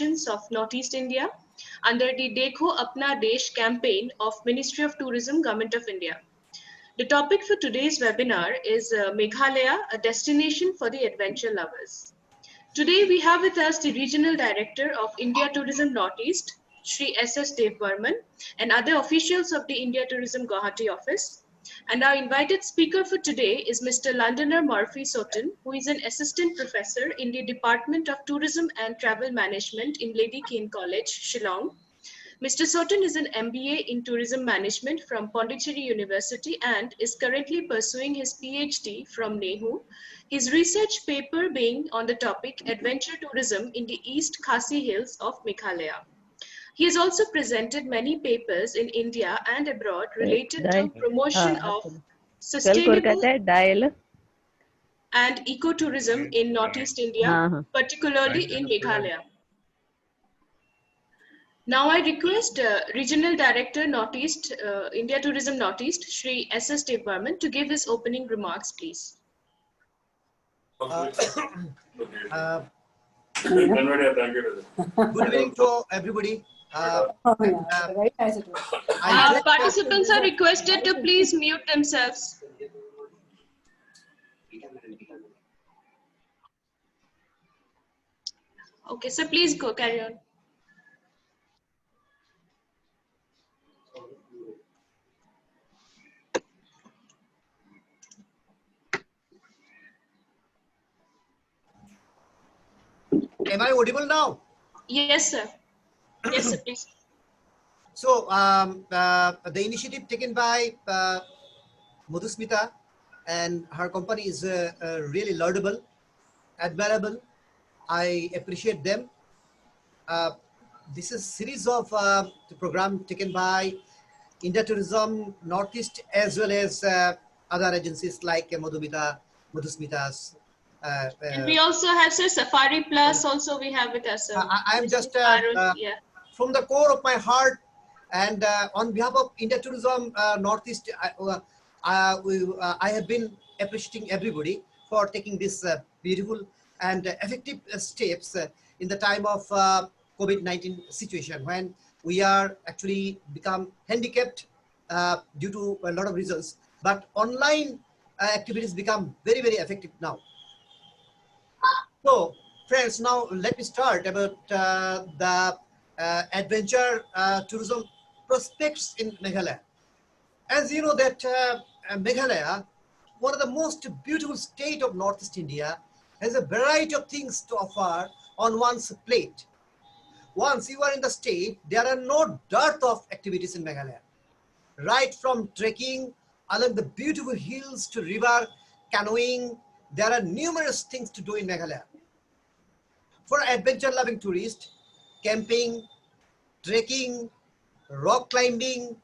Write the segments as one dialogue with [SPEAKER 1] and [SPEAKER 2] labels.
[SPEAKER 1] of Northeast India under the Dekho Apna Desh campaign of Ministry of Tourism, Government of India. The topic for today's webinar is Meghalaya, a destination for the adventure lovers. Today we have with us the Regional Director of India Tourism Northeast, Shri S.S. Dev Burman, and other officials of the India Tourism Guwahati office. And our invited speaker for today is Mr. Londoner Murphy Soton, who is an assistant professor in the Department of Tourism and Travel Management in Lady Keane College, Shillong. Mr. Soton is an MBA in Tourism Management from Pondicherry University and is currently pursuing his PhD from NEHU, his research paper being on the topic Adventure Tourism in the East Khasi Hills of Meghalaya. He has also presented many papers in India and abroad related to promotion of sustainable and ecotourism in Northeast India, particularly in Meghalaya. Now I request Regional Director Northeast, India Tourism Northeast, Shri S.S. Dev Burman, to give his opening remarks, please.
[SPEAKER 2] Good evening to everybody.
[SPEAKER 1] Participants are requested to please mute themselves. Okay, so please go, carry on.
[SPEAKER 2] Am I audible now?
[SPEAKER 1] Yes, sir. Yes, sir, please.
[SPEAKER 2] So, the initiative taken by Madhusmita and her company is really laudable, admirable. I appreciate them. This is a series of the program taken by India Tourism Northeast as well as other agencies like Madhusmita's.
[SPEAKER 1] And we also have Safari Plus also we have with us.
[SPEAKER 2] I am just
[SPEAKER 1] yeah.
[SPEAKER 2] From the core of my heart and on behalf of India Tourism Northeast, I have been appreciating everybody for taking this beautiful and effective steps in the time of COVID-19 situation when we are actually become handicapped due to a lot of reasons, but online activities become very, very effective now. So, friends, now let me start about the adventure tourism prospects in Meghalaya. As you know that Meghalaya, one of the most beautiful state of Northeast India, has a variety of things to offer on one's plate. Once you are in the state, there are no dearth of activities in Meghalaya. Right from trekking along the beautiful hills to river canoeing, there are numerous things to do in Meghalaya. For adventure-loving tourists, camping, trekking, rock climbing,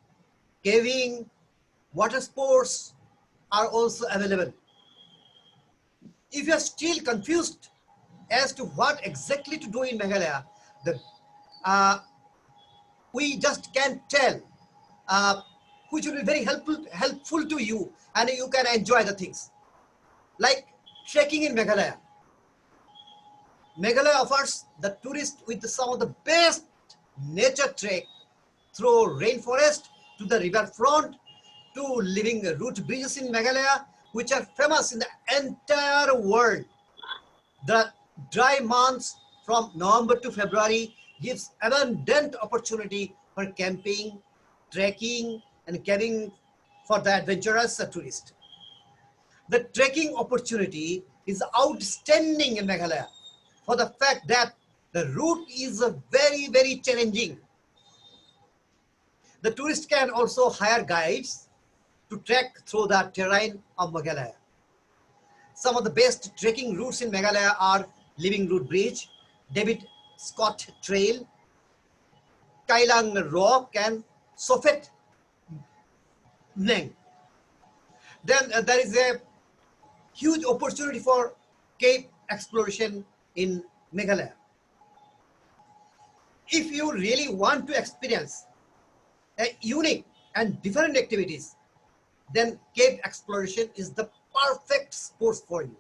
[SPEAKER 2] caving, water sports are also available. If you are still confused as to what exactly to do in Meghalaya, we just can't tell, which will be very helpful to you, and you can enjoy the things. Like trekking in Meghalaya. Meghalaya offers the tourist with some of the best nature trek through rainforest to the riverfront to living root bridges in Meghalaya, which are famous in the entire world. The dry months from November to February gives abundant opportunity for camping, trekking, and caving for the adventurous tourist. The trekking opportunity is outstanding in Meghalaya for the fact that the route is very, very challenging. The tourist can also hire guides to trek through the terrain of Meghalaya. Some of the best trekking routes in Meghalaya are Living Root Bridge, David Scott Trail, Kailang Rock, and Sophet Neng. Then there is a huge opportunity for cave exploration in Meghalaya. If you really want to experience a unique and different activities, then cave exploration is the perfect sport for you.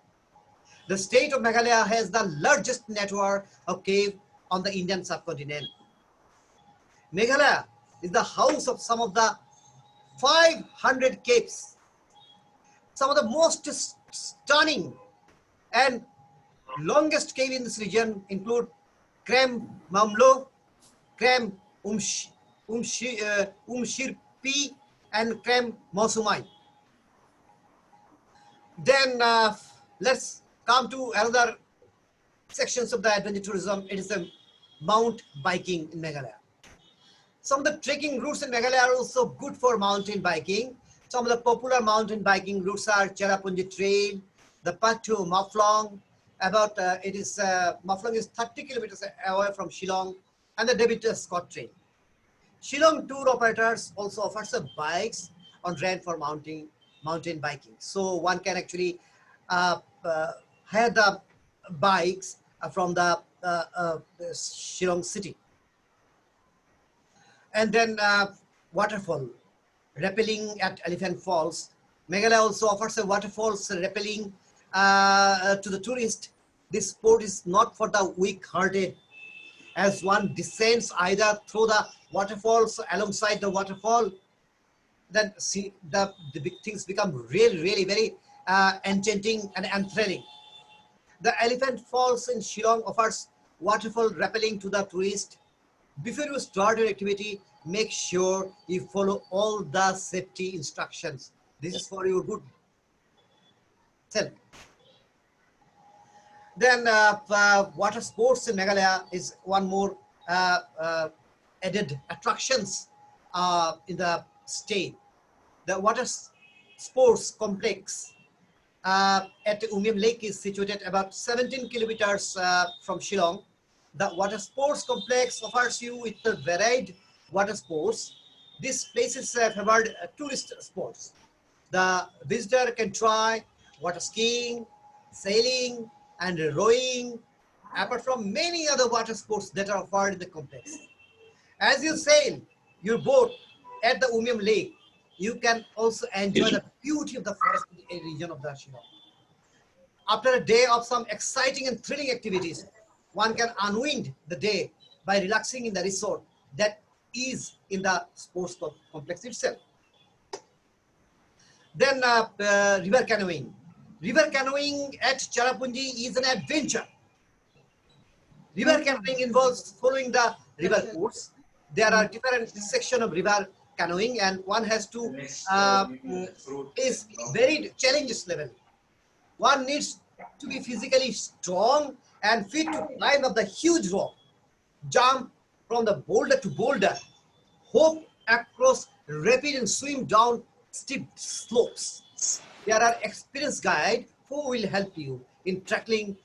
[SPEAKER 2] The state of Meghalaya has the largest network of cave on the Indian subcontinent. Meghalaya is the house of some of the 500 caves. Some of the most stunning and longest cave in this region include Krem Mamlo, Krem Umshirpi, and Krem Mosumai. Then let's come to another sections of the adventure tourism. It is the mount biking in Meghalaya. Some of the trekking routes in Meghalaya are also good for mountain biking. Some of the popular mountain biking routes are Cherrapunji Trail, the path to Maflong. Maflong is 30 kilometers away from Shillong, and the David Scott Trail. Shillong tour operators also offers bikes on rent for mountain biking. So one can actually hire the bikes from the Shillong city. And then waterfall, rappelling at Elephant Falls. Meghalaya also offers a waterfalls rappelling to the tourist. This sport is not for the weak-hearted, as one descends either through the waterfalls alongside the waterfall. Then see the big things become really very enchanting and enthralling. The Elephant Falls in Shillong offers waterfall rappelling to the tourist. Before you start your activity, make sure you follow all the safety instructions. This is for your good self. Then water sports in Meghalaya is one more added attractions in the state. The water sports complex at Umiam Lake is situated about 17 kilometers from Shillong. The water sports complex offers you with the varied water sports. This place is favored tourist sports. The visitor can try water skiing, sailing, and rowing, apart from many other water sports that are offered in the complex. As you sail your boat at the Umiam Lake, you can also enjoy the beauty of the forest region of the Shillong. After a day of some exciting and thrilling activities, one can unwind the day by relaxing in the resort that is in the sports complex itself. Then river canoeing. River canoeing at Cherrapunji is an adventure. River canoeing involves following the river course. There are different sections of river canoeing, and one has to face varied challenges level. One needs to be physically strong and fit to climb up the huge rock, jump from the boulder to boulder, hop across rapid and swim down steep slopes. There are experienced guides who will help you in tackling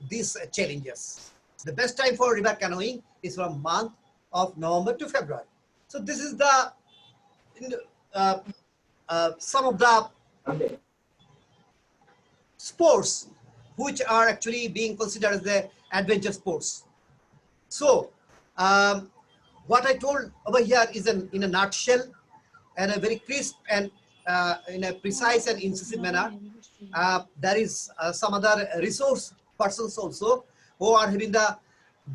[SPEAKER 2] these challenges. The best time for river canoeing is from month of November to February. So this is the some of the sports which are actually being considered as the adventure sports. So what I told over here is in a nutshell, and a very crisp and in a precise and incisive manner. There is some other resource persons also who are having the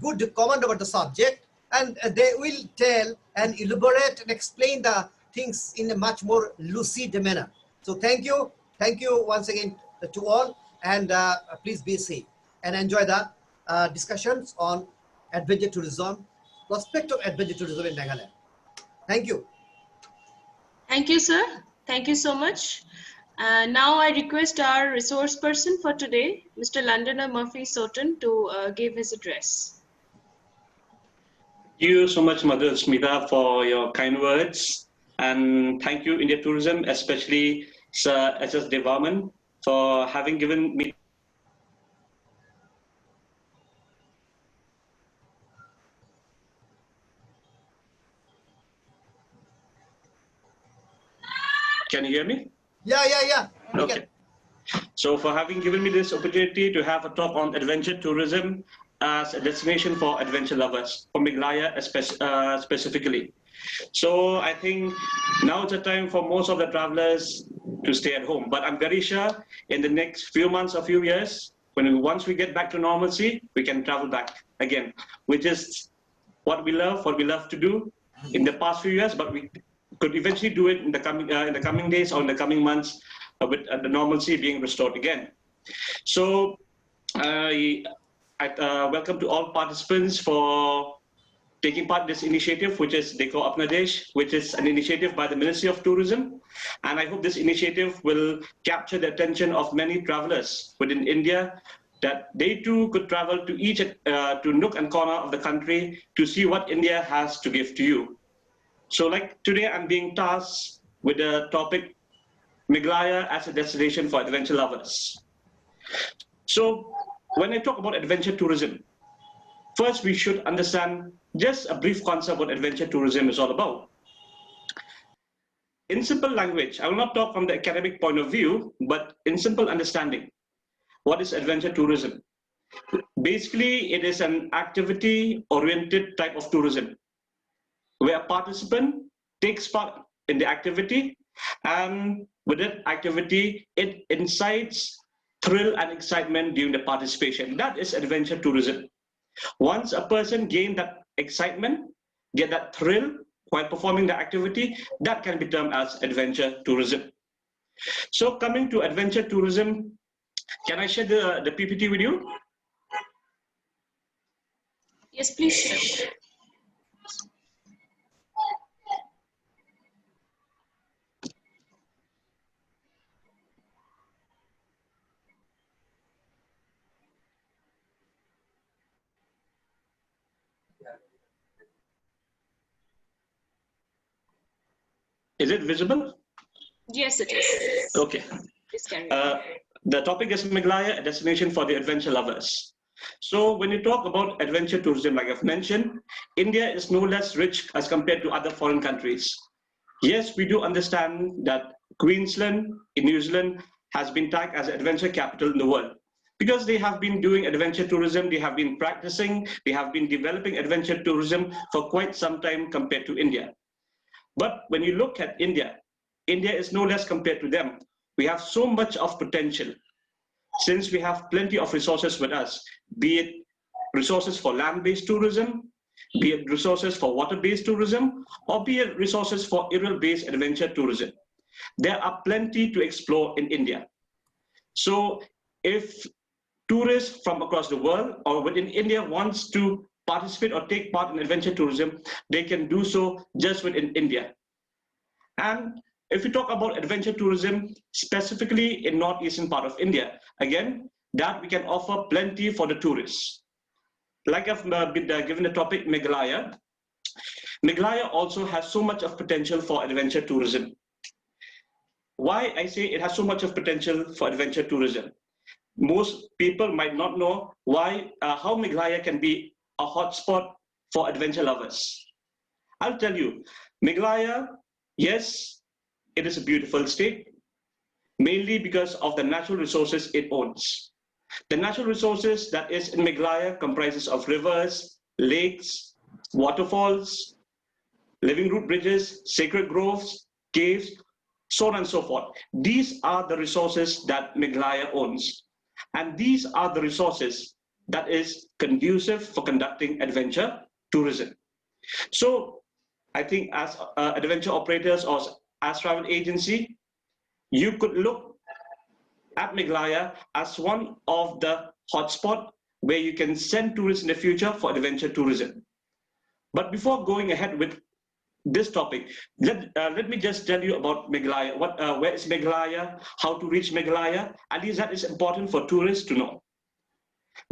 [SPEAKER 2] good command over the subject, and they will tell and elaborate and explain the things in a much more lucid manner. So thank you once again to all, and please be safe and enjoy the discussions on adventure tourism, prospect of adventure tourism in Meghalaya. Thank you.
[SPEAKER 1] Thank you, sir. Thank you so much. Now I request our resource person for today, Mr. Londoner Murphy Soton, to give his address.
[SPEAKER 3] Thank you so much, Mother Smita, for your kind words. And thank you, India Tourism, especially Sir H.S. Devaman, for having given me. Can you hear me?
[SPEAKER 2] Yeah.
[SPEAKER 3] Okay. So for having given me this opportunity to have a talk on adventure tourism as a destination for adventure lovers, for Meghalaya specifically. So I think now it's a time for most of the travelers to stay at home. But I'm very sure in the next few months or few years, once we get back to normalcy, we can travel back. again, which is what we love to do in the past few years, but we could eventually do it in the coming days or in the coming months, with the normalcy being restored again. So welcome to all participants for taking part in this initiative, which is Dekho Apna Desh, which is an initiative by the Ministry of Tourism. And I hope this initiative will capture the attention of many travelers within India, that they too could travel to each to nook and corner of the country to see what India has to give to you. So like today, I'm being tasked with the topic Meghalaya as a destination for adventure lovers. So when I talk about adventure tourism, first we should understand just a brief concept what adventure tourism is all about. In simple language, I will not talk from the academic point of view, but in simple understanding, what is adventure tourism? Basically, it is an activity-oriented type of tourism, where a participant takes part in the activity, and with that activity, it incites thrill and excitement during the participation. That is adventure tourism. Once a person gains that excitement, get that thrill while performing the activity, that can be termed as adventure tourism. So coming to adventure tourism, can I share the PPT with you?
[SPEAKER 1] Yes, please share.
[SPEAKER 3] Is it visible?
[SPEAKER 1] Yes, it is.
[SPEAKER 3] Okay.
[SPEAKER 1] Please carry on.
[SPEAKER 3] The topic is Meghalaya, a destination for the adventure lovers. So when you talk about adventure tourism, like I've mentioned, India is no less rich as compared to other foreign countries. Yes, we do understand that Queensland in New Zealand has been tagged as an adventure capital in the world, because they have been doing adventure tourism, they have been practicing, they have been developing adventure tourism for quite some time compared to India. But when you look at India, India is no less compared to them. We have so much of potential, since we have plenty of resources with us, be it resources for land-based tourism, be it resources for water-based tourism, or be it resources for aerial-based adventure tourism. There are plenty to explore in India. So if tourists from across the world or within India wants to participate or take part in adventure tourism, they can do so just within India. And if we talk about adventure tourism, specifically in northeastern part of India, again, that we can offer plenty for the tourists. Like I've been given the topic Meghalaya, Meghalaya also has so much of potential for adventure tourism. Why I say it has so much of potential for adventure tourism? Most people might not know why, how Meghalaya can be a hotspot for adventure lovers. I'll tell you, Meghalaya, yes, it is a beautiful state, mainly because of the natural resources it owns. The natural resources that is in Meghalaya comprises of rivers, lakes, waterfalls, living root bridges, sacred groves, caves, so on and so forth. These are the resources that Meghalaya owns. And these are the resources that is conducive for conducting adventure tourism. So I think as adventure operators or as travel agency, you could look at Meghalaya as one of the hotspot where you can send tourists in the future for adventure tourism. But before going ahead with this topic, let me just tell you about Meghalaya. Where is Meghalaya? How to reach Meghalaya? At least that is important for tourists to know.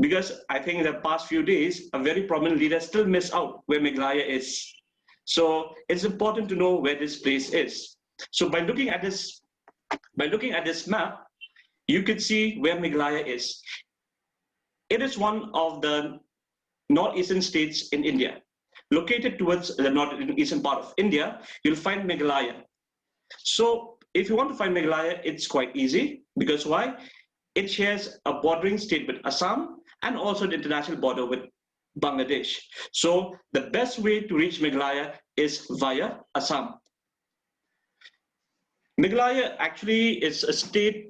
[SPEAKER 3] Because I think in the past few days, a very prominent leader still missed out where Meghalaya is. So it's important to know where this place is. So by looking at this map, you could see where Meghalaya is. It is one of the northeastern states in India. Located towards the northeastern part of India, you'll find Meghalaya. So if you want to find Meghalaya, it's quite easy. Because why? It shares a bordering state with Assam and also the international border with Bangladesh. So the best way to reach Meghalaya is via Assam. Meghalaya actually is a state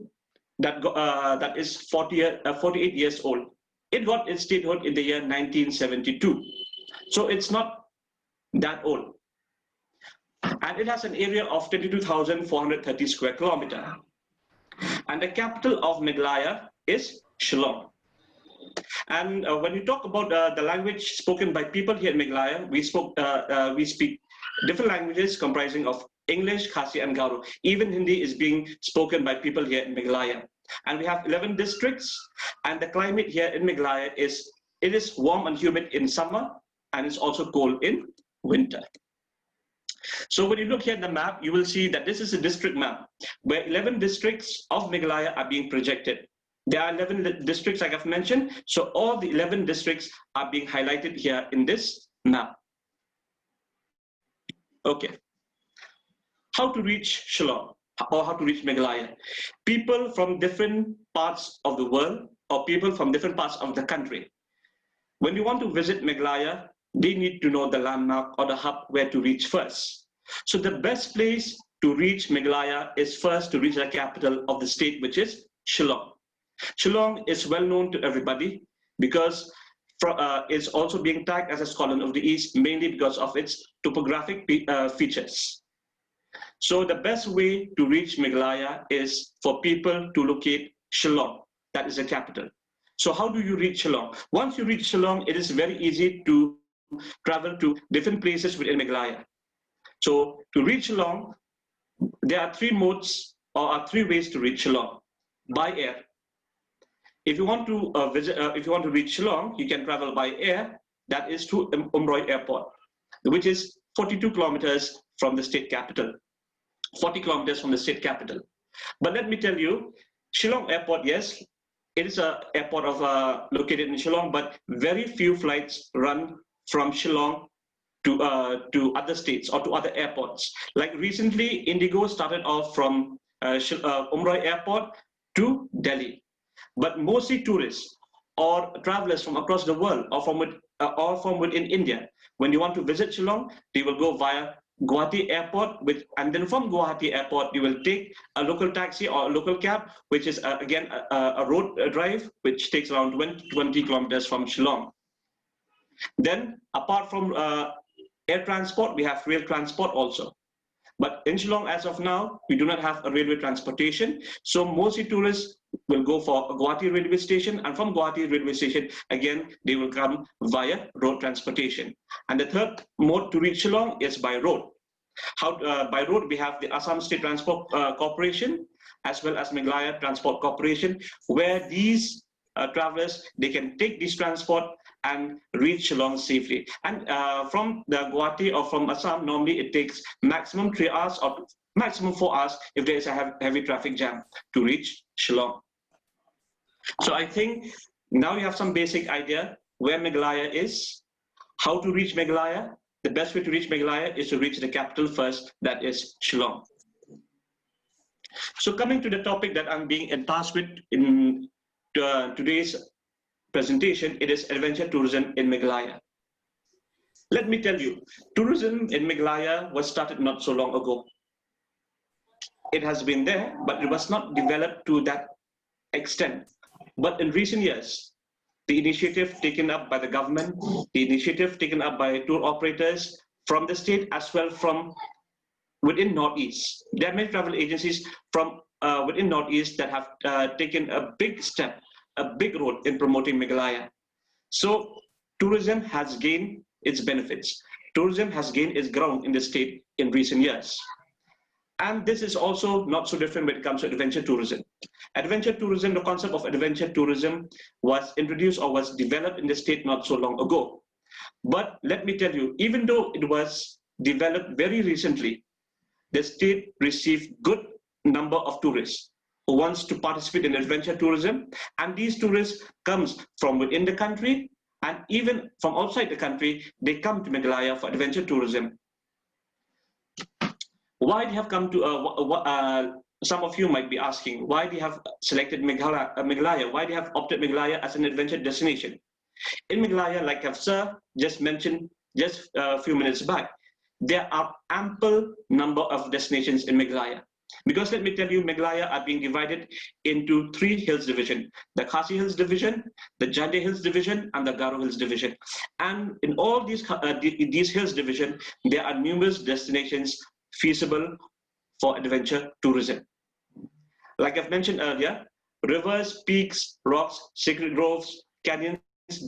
[SPEAKER 3] that is 48 years old. It got its statehood in the year 1972. So it's not that old. And it has an area of 22,430 square kilometers. And the capital of Meghalaya is Shillong. And when you talk about the language spoken by people here in Meghalaya, we speak different languages comprising of English, Khasi, and Garo. Even Hindi is being spoken by people here in Meghalaya. And we have 11 districts, and the climate here in Meghalaya is warm and humid in summer, and it's also cold in winter. So when you look here at the map, you will see that this is a district map where 11 districts of Meghalaya are being projected. There are 11 districts, like I've mentioned, so all the 11 districts are being highlighted here in this map. Okay. How to reach Shillong, or how to reach Meghalaya? People from different parts of the world, or people from different parts of the country, when you want to visit Meghalaya, they need to know the landmark or the hub where to reach first. So the best place to reach Meghalaya is first to reach the capital of the state, which is Shillong. Shillong is well known to everybody because it's also being tagged as a Scotland of the East, mainly because of its topographic features. So the best way to reach Meghalaya is for people to locate Shillong, that is the capital. So how do you reach Shillong? Once you reach Shillong, it is very easy to travel to different places within Meghalaya. So to reach Shillong, there are three modes or three ways to reach Shillong. By air. If you want to reach Shillong, you can travel by air. That is to Umroi Airport, which is 42 kilometers from the state capital. 40 kilometers from the state capital. But let me tell you, Shillong Airport, yes, it is an airport located in Shillong, but very few flights run from Shillong to other states or to other airports. Like recently, Indigo started off from Umroi Airport to Delhi. But mostly tourists or travelers from across the world or from within India, when you want to visit Shillong, they will go via Guwahati Airport, and then from Guwahati Airport, you will take a local taxi or a local cab, which is again a road drive, which takes around 20 kilometers from Shillong. Then, apart from air transport, we have rail transport also. But in Shillong, as of now, we do not have a railway transportation. So mostly tourists will go for a Guwahati railway station, and from Guwahati railway station, again, they will come via road transportation. And the third mode to reach Shillong is by road. By road, we have the Assam State Transport Corporation, as well as Meghalaya Transport Corporation, where these travelers, they can take this transport and reach Shillong safely. And from the Guwahati or from Assam, normally it takes maximum 3 hours or maximum 4 hours if there is a heavy traffic jam to reach Shillong. So I think now you have some basic idea where Meghalaya is, how to reach Meghalaya. The best way to reach Meghalaya is to reach the capital first, that is Shillong. So coming to the topic that I'm being tasked with in today's presentation, it is adventure tourism in Meghalaya. Let me tell you, tourism in Meghalaya was started not so long ago. It has been there, but it was not developed to that extent. But in recent years, the initiative taken up by the government, the initiative taken up by tour operators from the state as well from within NorthEast. There are many travel agencies from within NorthEast that have taken a big step, a big role in promoting Meghalaya. So tourism has gained its benefits. Tourism has gained its ground in the state in recent years. And this is also not so different when it comes to adventure tourism. Adventure tourism, the concept of adventure tourism was introduced or was developed in the state not so long ago. But let me tell you, even though it was developed very recently, the state received good number of tourists who wants to participate in adventure tourism. And these tourists comes from within the country and even from outside the country, they come to Meghalaya for adventure tourism. Why they have come to, some of you might be asking, why they have selected Meghalaya, why they have opted Meghalaya as an adventure destination. In Meghalaya, like I've just mentioned just a few minutes back, there are ample number of destinations in Meghalaya. Because let me tell you, Meghalaya are being divided into 3 hills division: the Khasi Hills division, the Jande Hills division, and the Garo Hills division. And in all these hills division, there are numerous destinations feasible for adventure tourism. Like I've mentioned earlier, rivers, peaks, rocks, secret groves, canyons,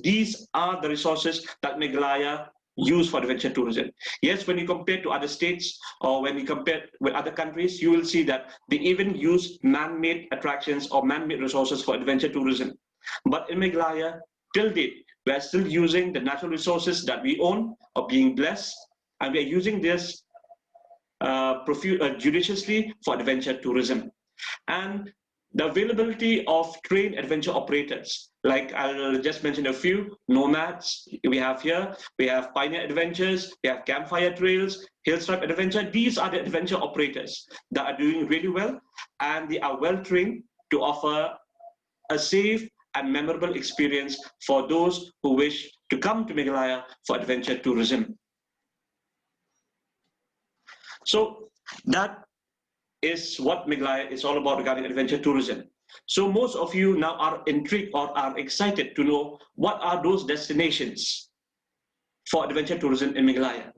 [SPEAKER 3] these are the resources that Meghalaya use for adventure tourism. Yes, when you compare to other states or when you compare with other countries, you will see that they even use man-made attractions or man-made resources for adventure tourism. But in Meghalaya, till date, we are still using the natural resources that we own or being blessed, and we are using this judiciously for adventure tourism. And the availability of trained adventure operators, like I'll just mention a few: Nomads, we have here, we have Pioneer Adventures, we have Campfire Trails, Hillstripe Adventure. These are the adventure operators that are doing really well, and they are well trained to offer a safe and memorable experience for those who wish to come to Meghalaya for adventure tourism. So that is what Meghalaya is all about regarding adventure tourism. So most of you now are intrigued or are excited to know what are those destinations for adventure tourism in Meghalaya.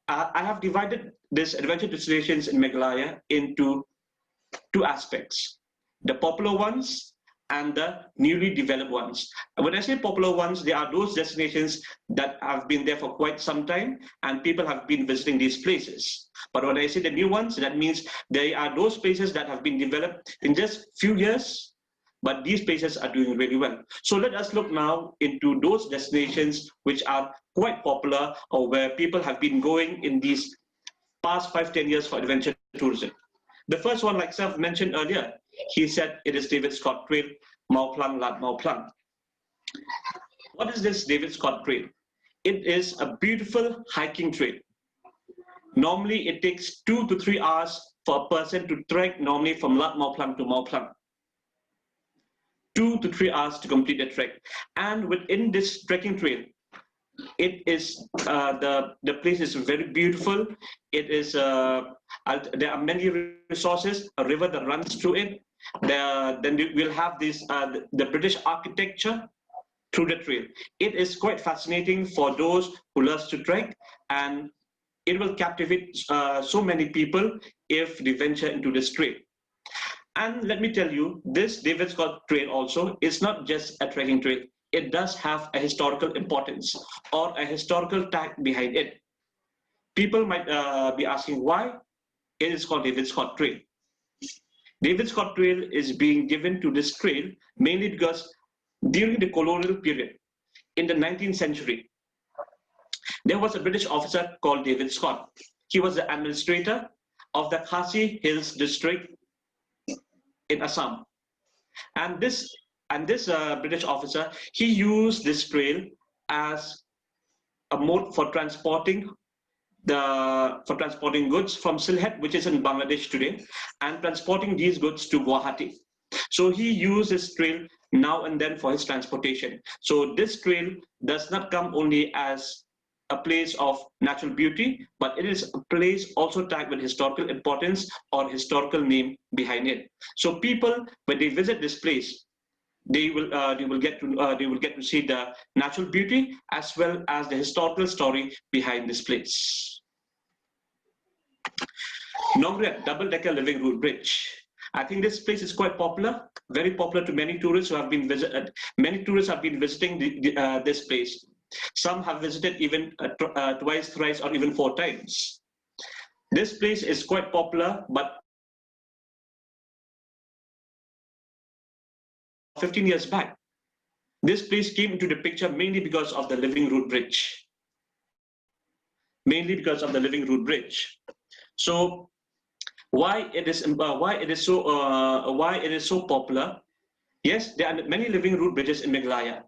[SPEAKER 3] I have divided these adventure destinations in Meghalaya into 2 aspects: the popular ones and the newly developed ones. And when I say popular ones, they are those destinations that have been there for quite some time and people have been visiting these places. But when I say the new ones, that means they are those places that have been developed in just few years, but these places are doing really well. So let us look now into those destinations which are quite popular or where people have been going in these past 5-10 years for adventure tourism. The first one, like Seth mentioned earlier, he said it is David Scott Trail, Mau Plang, Lat Mau Plang. What is this David Scott Trail? It is a beautiful hiking trail. Normally, it takes 2 to 3 hours for a person to trek, normally from Lat Mau Plang to Mau Plang. 2 to 3 hours to complete the trek. And within this trekking trail, it is the place is very beautiful. It is there are many resources, a river that runs through it. Then we'll have this the British architecture through the trail. It is quite fascinating for those who love to trek, and it will captivate so many people if they venture into this trail. And let me tell you, this David Scott Trail also is not just a trekking trail. It does have a historical importance or a historical tag behind it. People might be asking why it is called David Scott Trail. David Scott Trail is being given to this trail mainly because during the colonial period in the 19th century, there was a British officer called David Scott. He was the administrator of the Khasi Hills district in Assam. And this British officer, he used this trail as a mode for transporting goods from Sylhet, which is in Bangladesh today, and transporting these goods to Guwahati. So he used this trail now and then for his transportation. So this trail does not come only as a place of natural beauty, but it is a place also tagged with historical importance or historical name behind it. So people, when they visit this place, they will get to see the natural beauty as well as the historical story behind this place. Nongret double-decker living root bridge. I think this place is quite popular, very popular to many tourists who have been visited. Many tourists have been visiting this place. Some have visited even twice, thrice, or even 4 times. This place is quite popular, but 15 years back, this place came into the picture mainly because of the living root bridge. Mainly because of the living root bridge. So why it is so popular? Yes, there are many living root bridges in Meghalaya,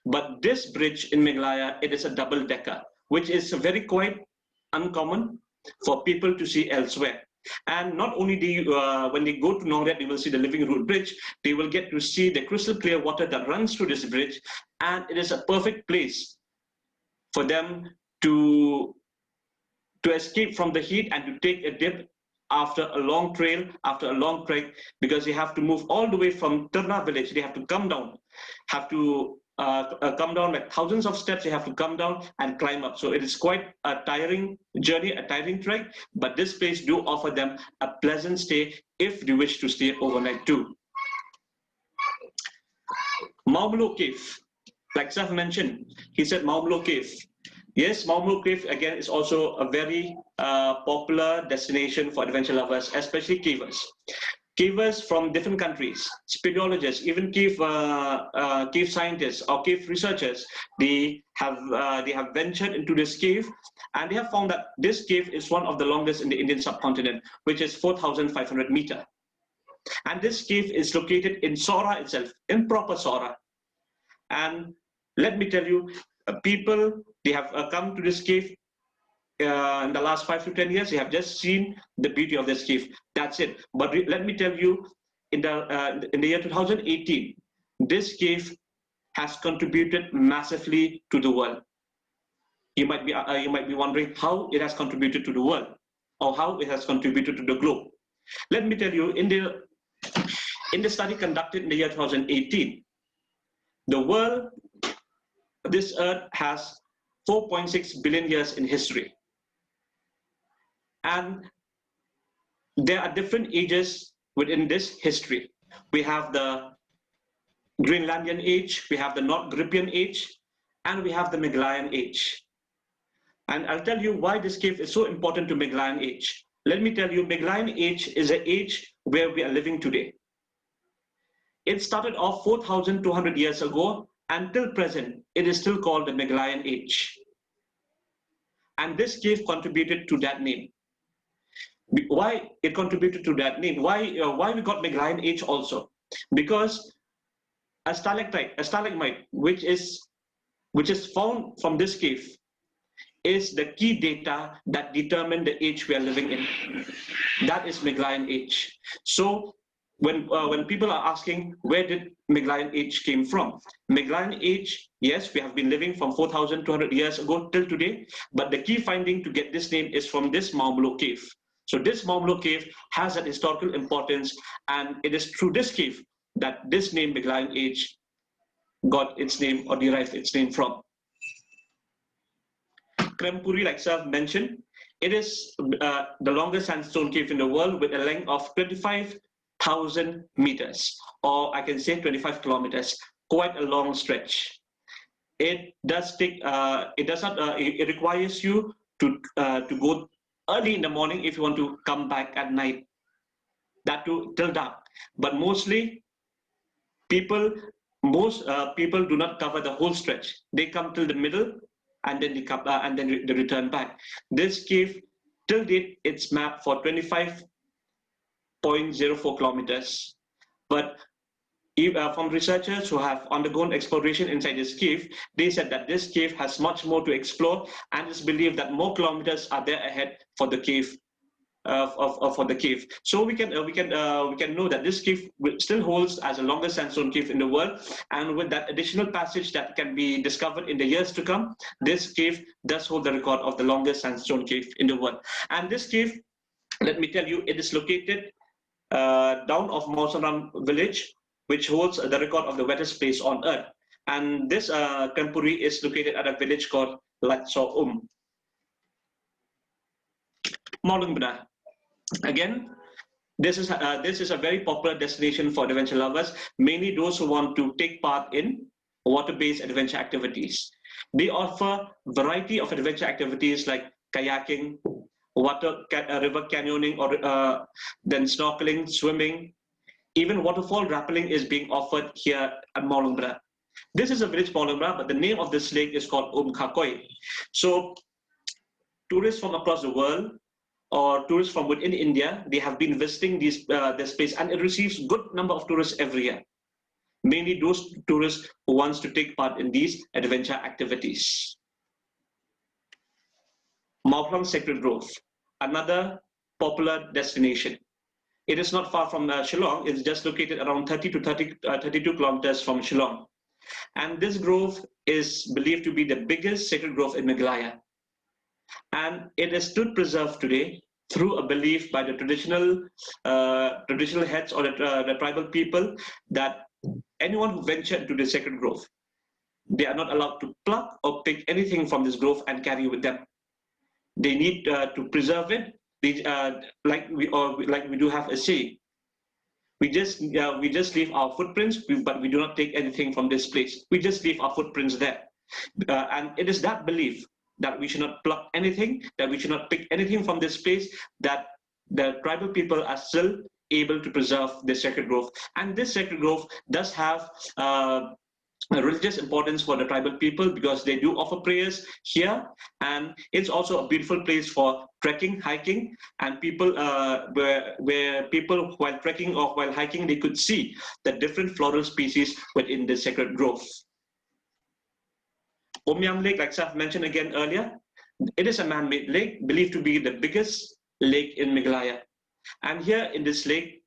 [SPEAKER 3] but this bridge in Meghalaya, it is a double-decker, which is very quite uncommon for people to see elsewhere. And not only when they go to Nongret, they will see the living root bridge, they will get to see the crystal clear water that runs through this bridge, and it is a perfect place for them to escape from the heat and to take a dip after a long trail, after a long trek, because you have to move all the way from Terna village. They have to come down, come down like thousands of steps. You have to come down and climb up. So it is quite a tiring journey, a tiring trek. But this place do offer them a pleasant stay if they wish to stay overnight too. Maumlo Cave, like Saf mentioned, he said Maumlo Cave. Yes, Maumlo Cave again is also a very popular destination for adventure lovers, especially cavers. Cavers from different countries, speleologists, even cave scientists or cave researchers, they have ventured into this cave, and they have found that this cave is one of the longest in the Indian subcontinent, which is 4,500 meters. And this cave is located in Sora itself, in proper Sora. And let me tell you, people, they have come to this cave in the last 5 to 10 years. They have just seen the beauty of this cave. That's it. But let me tell you, in the year 2018, this cave has contributed massively to the world. You might be wondering how it has contributed to the world, or how it has contributed to the globe. Let me tell you, in the study conducted in the year 2018, the world, this Earth has 4.6 billion years in history. And there are different ages within this history. We have the Greenlandian age, we have the North Grippian age, and we have the Meghalaya age. And I'll tell you why this cave is so important to Meghalaya age. Let me tell you, Meghalaya age is an age where we are living today. It started off 4,200 years ago. Until present, it is still called the Meghalaya age. And this cave contributed to that name. Why it contributed to that name? Why we got Meghalaya age also? Because a stalagmite, which is found from this cave, is the key data that determine the age we are living in. That is Meghalaya age. So when people are asking where did Meghalaya age came from, Meghalaya age, yes, we have been living from 4,200 years ago till today, but the key finding to get this name is from this Maumlo cave. So this Maumlo cave has an historical importance, and it is through this cave that this name Meghalaya age got its name or derived its name from. Krempuri, like Sir mentioned, it is the longest sandstone cave in the world with a length of 25,000 meters, or I can say 25 kilometers, quite a long stretch. It does take, it requires you to go early in the morning if you want to come back at night, that too till dark. But mostly most people do not cover the whole stretch. They come till the middle, and then they return back. This cave till date it's mapped for 25.04 kilometers. But from researchers who have undergone exploration inside this cave, they said that this cave has much more to explore, and it's believed that more kilometers are there ahead for the cave. For the cave, so we can know that this cave still holds as the longest sandstone cave in the world, and with that additional passage that can be discovered in the years to come, this cave does hold the record of the longest sandstone cave in the world. And this cave, let me tell you, it is located down of Mausaram village, which holds the record of the wettest place on earth. And this Krempuri is located at a village called Latso Maulung. Again, this is a very popular destination for adventure lovers, mainly those who want to take part in water-based adventure activities. They offer a variety of adventure activities like kayaking, river canyoning, or then snorkeling, swimming. Even waterfall rappelling is being offered here at Maulung. This is a village Maulung, but the name of this lake is called Khakoi. So tourists from across the world, or tourists from within India, they have been visiting this place, and it receives good number of tourists every year. Mainly those tourists who wants to take part in these adventure activities. Mauplang Sacred Grove, another popular destination. It is not far from Shillong. It's just located around 30 to 32 kilometers from Shillong. And this grove is believed to be the biggest sacred grove in Meghalaya. And it is still preserved today. through a belief by the traditional heads or the tribal people that anyone who ventured into the sacred grove, they are not allowed to pluck or pick anything from this grove and carry with them. They need to preserve it. Like we do have a say. We just leave our footprints, but we do not take anything from this place. We just leave our footprints there, and it is that belief that we should not pluck anything, that we should not pick anything from this place, that the tribal people are still able to preserve this sacred grove. And this sacred grove does have a religious importance for the tribal people because they do offer prayers here, and it's also a beautiful place for trekking, hiking, and people where people while trekking or while hiking they could see the different floral species within the sacred grove. Omyang Lake, like I've mentioned again earlier, it is a man-made lake believed to be the biggest lake in Meghalaya, and here in this lake,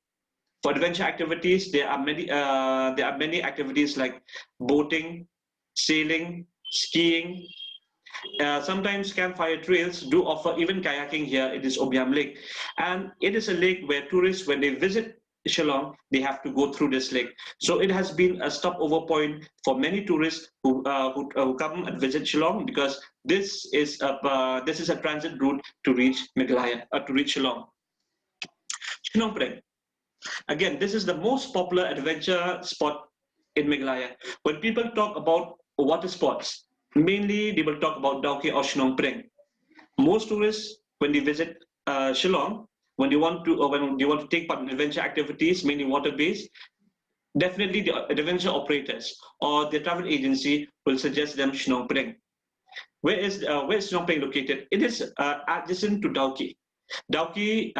[SPEAKER 3] for adventure activities, there are many activities like boating, sailing, skiing. Sometimes campfire trails do offer even kayaking here in this Obiam Lake. And it is a lake where tourists, when they visit Shillong, they have to go through this lake. So it has been a stopover point for many tourists who come and visit Shillong, because this is a transit route to reach Meghalaya, to reach Shillong. Shillong Preng. Again, this is the most popular adventure spot in Meghalaya. When people talk about water sports, mainly they will talk about Dauke or Shillong Preng. Most tourists, when they visit Shillong, when they want to take part in adventure activities, mainly water-based, definitely the adventure operators or the travel agency will suggest them Shillong Preng. Where is Shillong Preng located? It is adjacent to Dauke. Dauke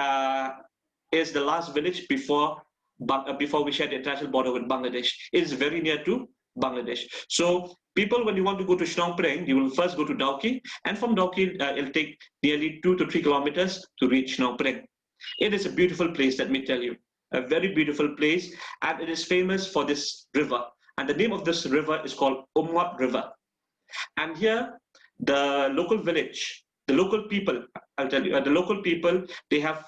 [SPEAKER 3] is the last village before we share the international border with Bangladesh. It is very near to Bangladesh. So people, when you want to go to Shillong Preng, you will first go to Dauke, and from Dauke, it'll take nearly 2 to 3 kilometers to reach Shillong Preng. It is a beautiful place, let me tell you. A very beautiful place, and it is famous for this river. And the name of this river is called Umwat River. And here, the local village, the local people, I'll tell you, the local people, they have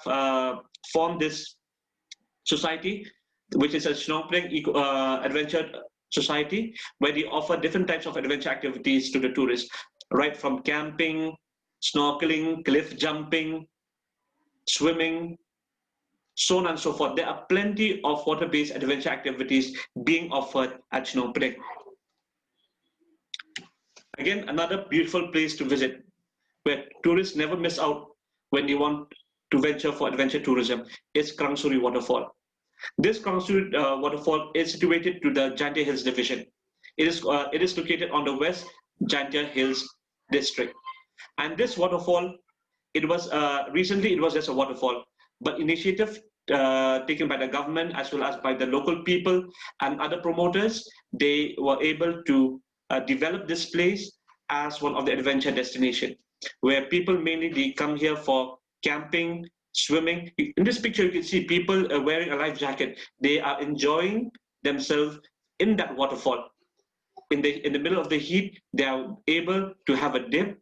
[SPEAKER 3] formed this society, which is a Shillong Preng Adventure Society, where they offer different types of adventure activities to the tourists, right from camping, snorkeling, cliff jumping, swimming, so on and so forth. There are plenty of water-based adventure activities being offered at Shillong Preng. Again, another beautiful place to visit, where tourists never miss out when they want to venture for adventure tourism, is Krangsuri Waterfall. This Krangsuri waterfall is situated to the Jantia Hills Division. It is located on the West Jantia Hills district. And this waterfall, it was recently it was just a waterfall, but initiative taken by the government as well as by the local people and other promoters, they were able to develop this place as one of the adventure destination, where people mainly they come here for camping, swimming. In this picture, you can see people wearing a life jacket. They are enjoying themselves in that waterfall. In the middle of the heat, they are able to have a dip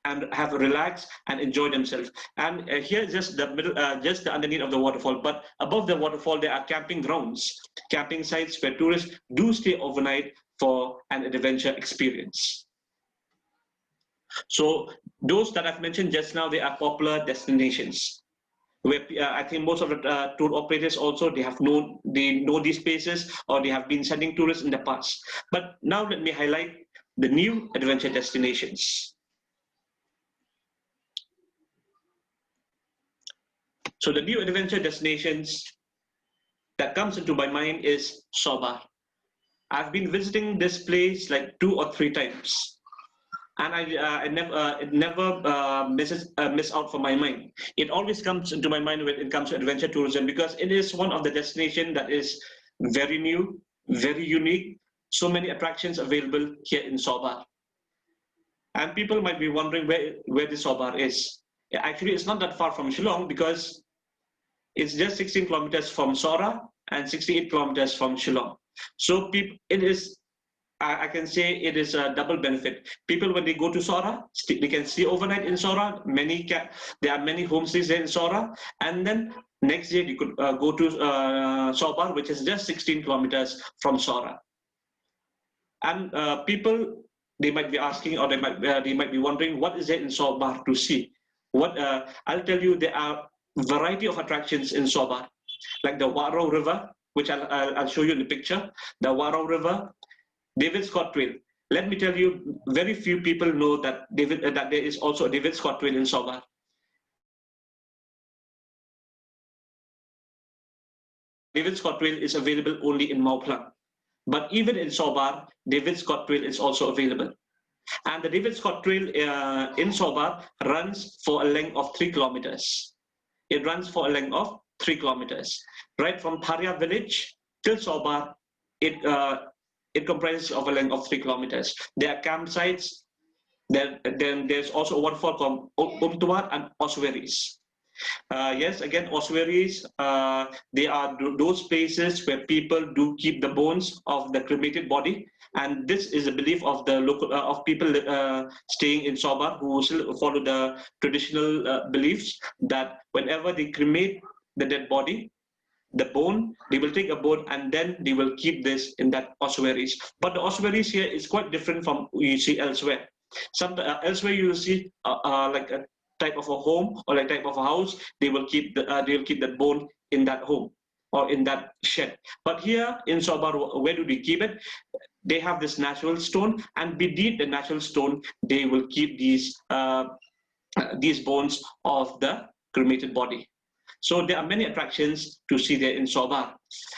[SPEAKER 3] and have a relax and enjoy themselves. And here, just the middle, just the underneath of the waterfall. But above the waterfall, there are camping grounds, camping sites where tourists do stay overnight for an adventure experience. So those that I've mentioned just now, they are popular destinations, where I think most of the tour operators also, they know these places, or they have been sending tourists in the past. But now let me highlight the new adventure destinations. So the new adventure destinations that comes into my mind is Sobar. I've been visiting this place like 2 or 3 times. And it never miss out from my mind. It always comes into my mind when it comes to adventure tourism, because it is one of the destinations that is very new, very unique. So many attractions available here in Sobar. And people might be wondering where this Sobar is. Actually, it's not that far from Shillong, because it's just 16 kilometers from Sora and 68 kilometers from Shillong. So it is I can say it is a double benefit. People, when they go to Sora, they can stay overnight in Sora. There are many homestays there in Sora, and then next day you could go to Sobar, which is just 16 kilometers from Sora. And people, they might be asking, or they might be wondering, what is there in Sobar to see? I'll tell you, there are variety of attractions in Sobar, like the Waro River, which I'll show you in the picture. The Waro River, David Scott Trail. Let me tell you, very few people know that there is also a David Scott Trail in Sobar. David Scott Trail is available only in Mauplang. But even in Sobar, David Scott Trail is also available. And the David Scott Trail in Sobar runs for a length of 3 kilometers. It runs for a length of 3 kilometers. Right from Tharia village till Sobar, it comprises of a length of 3 kilometers. There are campsites. Then there's also a waterfall called Umtuar and Osweris. Yes, again, ossuaries, they are those places where people do keep the bones of the cremated body, and this is a belief of the local of people staying in Sobar who still follow the traditional beliefs that whenever they cremate the dead body, the bone, they will take a bone and then they will keep this in that ossuaries. But the ossuaries here is quite different from what you see elsewhere. Elsewhere you will see like a type of a home or a type of a house. They will keep that bone in that home or in that shed. But here in Sobar, where do they keep it? They have this natural stone, and beneath the natural stone, they will keep these bones of the cremated body. So there are many attractions to see there in Sobar.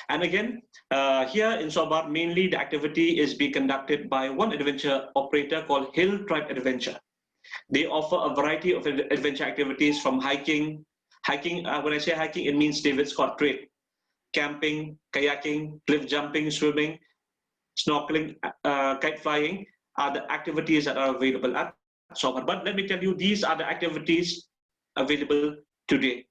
[SPEAKER 3] And again, here in Sobar, mainly the activity is being conducted by one adventure operator called Hill Tribe Adventure. They offer a variety of adventure activities from hiking. When I say hiking, it means David Scott Trail. Camping, kayaking, cliff jumping, swimming, snorkeling, kite flying are the activities that are available at Sobar. But let me tell you, these are the activities available today.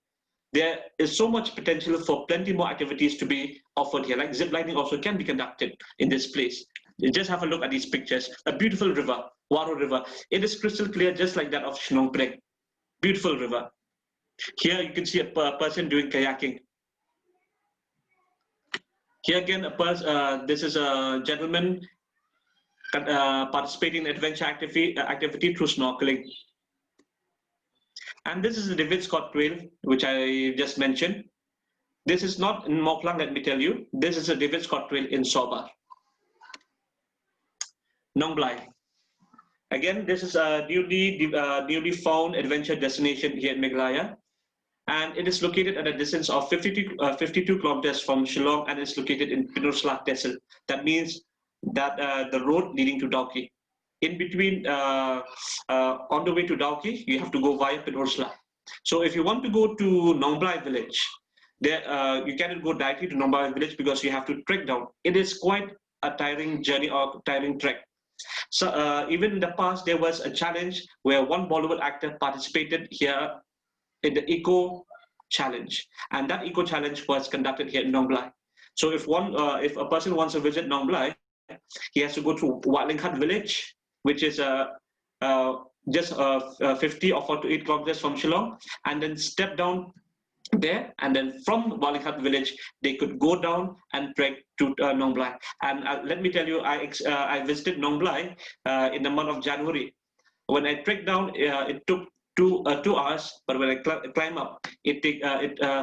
[SPEAKER 3] There is so much potential for plenty more activities to be offered here. Like zip lining also can be conducted in this place. You just have a look at these pictures. A beautiful river, Waro River. It is crystal clear, just like that of Shnong Prek. Beautiful river. Here you can see a person doing kayaking. Here again, this is a gentleman participating in adventure activity through snorkeling. And this is the David Scott Trail, which I just mentioned. This is not in Moklang, let me tell you. This is a David Scott Trail in Sobar. Nong Blai. Again, this is a newly found adventure destination here in Meghalaya. And it is located at a distance of 52 kilometers from Shillong, and it's located in Pinursla Tehsil. That means that the road leading to Dauki. In between, on the way to Dauki, you have to go via Pinursla. So if you want to go to Nong Blai village, there you cannot go directly to Nong Blai village because you have to trek down. It is quite a tiring journey or tiring trek. So even in the past, there was a challenge where one Bollywood actor participated here in the Eco Challenge, and that Eco Challenge was conducted here in Nong Blai. So if a person wants to visit Nong Blai, he has to go to Wat Lingkhat village, which is just 50 or 48 kilometers from Shillong, and then step down there, and then from Wat Lingkhat village, they could go down and trek to Nong Blai. And let me tell you, I visited Nong Blai in the month of January. When I trekked down, it took 2 hours, but when I climb up,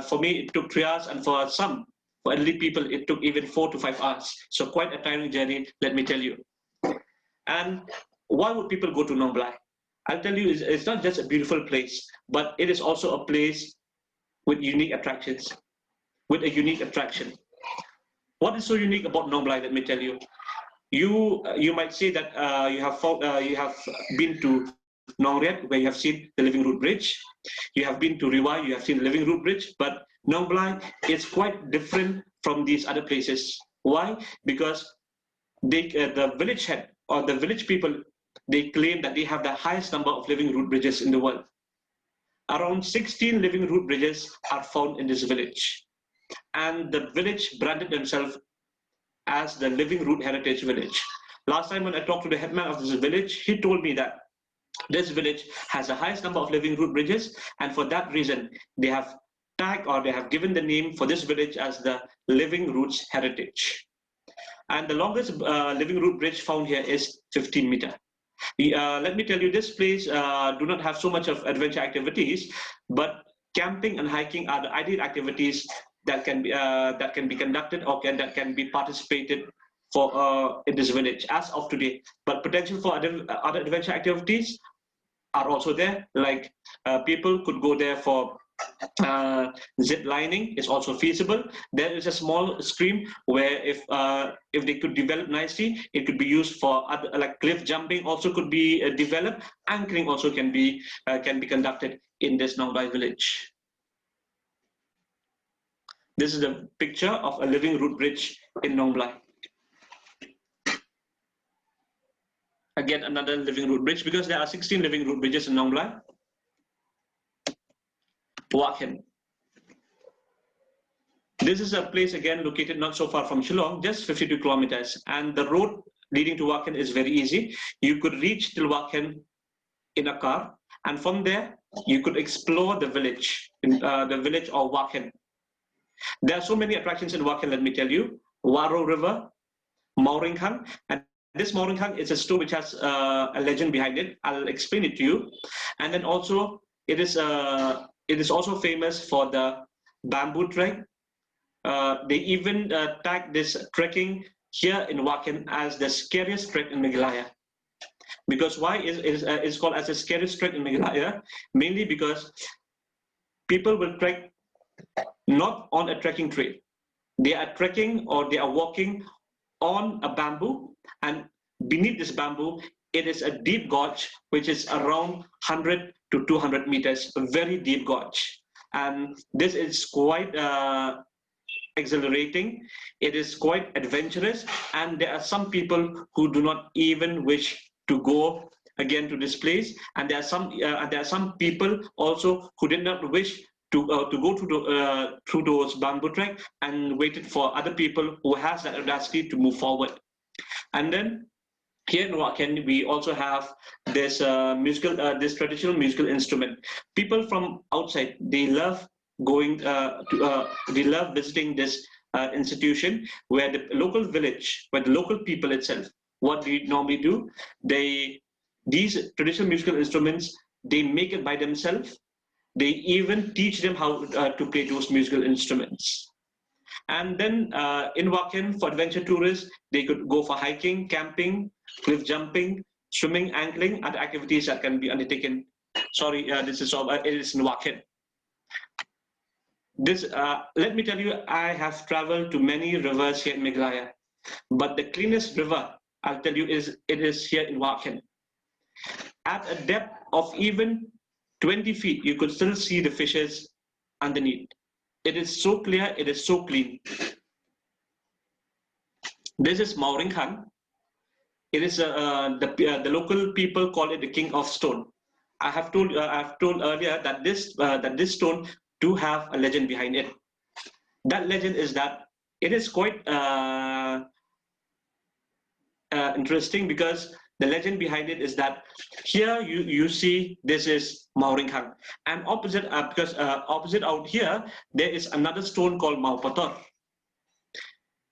[SPEAKER 3] for me it took 3 hours, and for elderly people, it took even 4 to 5 hours. So quite a tiring journey, let me tell you. And why would people go to Nong Blai? I'll tell you, it's not just a beautiful place, but it is also a place with unique attractions, with a unique attraction. What is so unique about Nong Blai? Let me tell you. You might say that you have been to Nong Riat, where you have seen the Living Root Bridge. You have been to Riwai, you have seen the Living Root Bridge, but Nong Blai is quite different from these other places. Why? Because the village head or the village people, they claim that they have the highest number of living root bridges in the world. Around 16 living root bridges are found in this village. And the village branded themselves as the Living Root Heritage Village. Last time when I talked to the headman of this village, he told me that this village has the highest number of living root bridges, and for that reason, they have tagged or they have given the name for this village as the Living Roots Heritage. And the longest living root bridge found here is 15 meter. Let me tell you, this place do not have so much of adventure activities, but camping and hiking are the ideal activities that can be conducted or that can be participated for in this village as of today. But potential for other adventure activities are also there. Like people could go there for zip lining is also feasible. There is a small stream where if they could develop nicely, it could be used for other, like cliff jumping also could be developed. Anchoring also can be conducted in this Nongbai village. This is a picture of a living root bridge in Nongbai. Again, another living root bridge, because there are 16 living root bridges in Nongbai. Waken. This is a place again located not so far from Shillong, just 52 kilometers. And the road leading to Waken is very easy. You could reach till Waken in a car, and from there you could explore the village, the village of Waken. There are so many attractions in Waken, let me tell you. Waro River, Mauringhang, and this Mauringhang is a stone which has a legend behind it. I'll explain it to you. And then also it is also famous for the bamboo trek. They even tag this trekking here in Waken as the scariest trek in Meghalaya. Because why is called as the scariest trek in Meghalaya? Mainly because people will trek not on a trekking trail. They are trekking or they are walking on a bamboo, and beneath this bamboo, it is a deep gorge which is around 100 to 200 meters, a very deep gorge. And this is quite exhilarating. It is quite adventurous, and there are some people who do not even wish to go again to this place, and there are some people also who did not wish to go through those bamboo trek and waited for other people who has that audacity to move forward. And then here in Waken, we also have this this traditional musical instrument. People from outside, they love going they love visiting this institution, where the local village, where the local people itself, what they normally do, these traditional musical instruments, they make it by themselves. They even teach them how to play those musical instruments. And then in Waken, for adventure tourists, they could go for hiking, camping, cliff jumping, swimming, angling, other activities that can be undertaken. Sorry, this is all. It is in Waken. This, let me tell you, I have traveled to many rivers here in Meghalaya, but the cleanest river, I'll tell you, it is here in Waken. At a depth of even 20 feet, you could still see the fishes underneath. It is so clear, it is so clean. This is Mauringhang. It is the local people call it the king of stone. I have told earlier that this stone do have a legend behind it. That legend is that it is quite interesting, because the legend behind it is that here you see this is Mauringhang, and opposite opposite out here there is another stone called Maupator.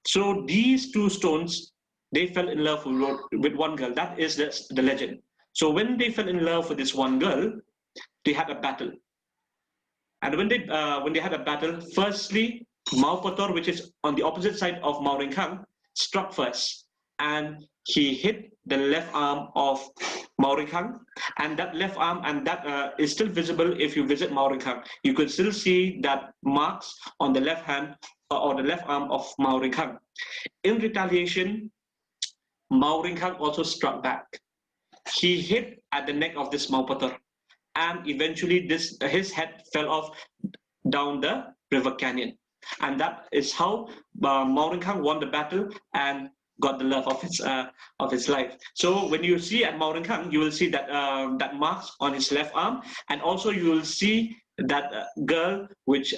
[SPEAKER 3] So these two stones, they fell in love with one girl. That is the legend. So when they fell in love with this one girl, they had a battle. And when they had a battle, firstly Maupator, which is on the opposite side of Mauringhang, struck first, and he hit the left arm of Mauringhang, and that left arm, and that is still visible if you visit Mauringhang. You could still see that marks on the left hand or the left arm of Mauringhang. In retaliation, Mauringhang also struck back. He hit at the neck of this Maupator, and eventually his head fell off down the river canyon. And that is how Mauringhang won the battle and got the love of his life. So when you see at Mauringhang, you will see that that marks on his left arm, and also you will see that girl which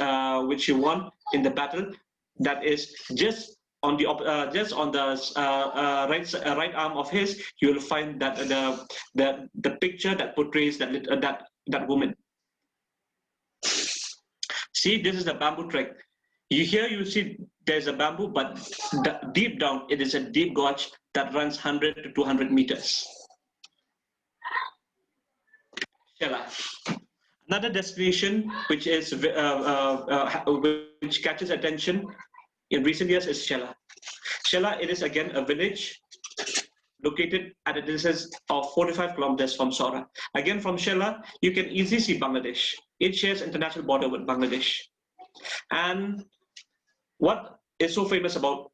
[SPEAKER 3] he won in the battle, that is just just on the right arm of his, you will find that the picture that portrays that woman. See, this is the bamboo trek. Here you see there's a bamboo, but deep down it is a deep gorge that runs 100 to 200 meters. Shela. Another destination which catches attention in recent years is Shela. Shela, it is again a village located at a distance of 45 kilometers from Sora. Again, from Shela, you can easily see Bangladesh. It shares international border with Bangladesh. And what is so famous about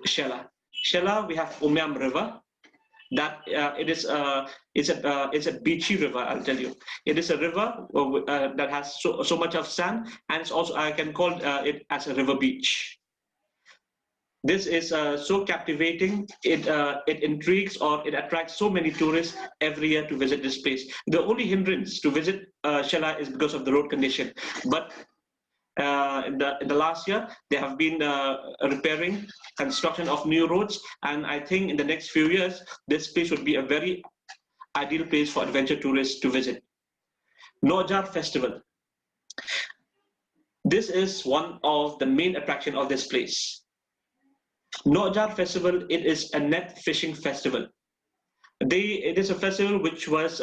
[SPEAKER 3] Shela? Shela, we have Umiam River. That it's a beachy river. I'll tell you, it is a river that has so much of sand, and it's also, I can call it as a river beach. This is so captivating. It intrigues, or it attracts so many tourists every year to visit this place. The only hindrance to visit Shela is because of the road condition. But in the last year, they have been repairing construction of new roads, and I think in the next few years, this place would be a very ideal place for adventure tourists to visit. Nojar Festival. This is one of the main attractions of this place. Nojar Festival, it is a net fishing festival. It is a festival which was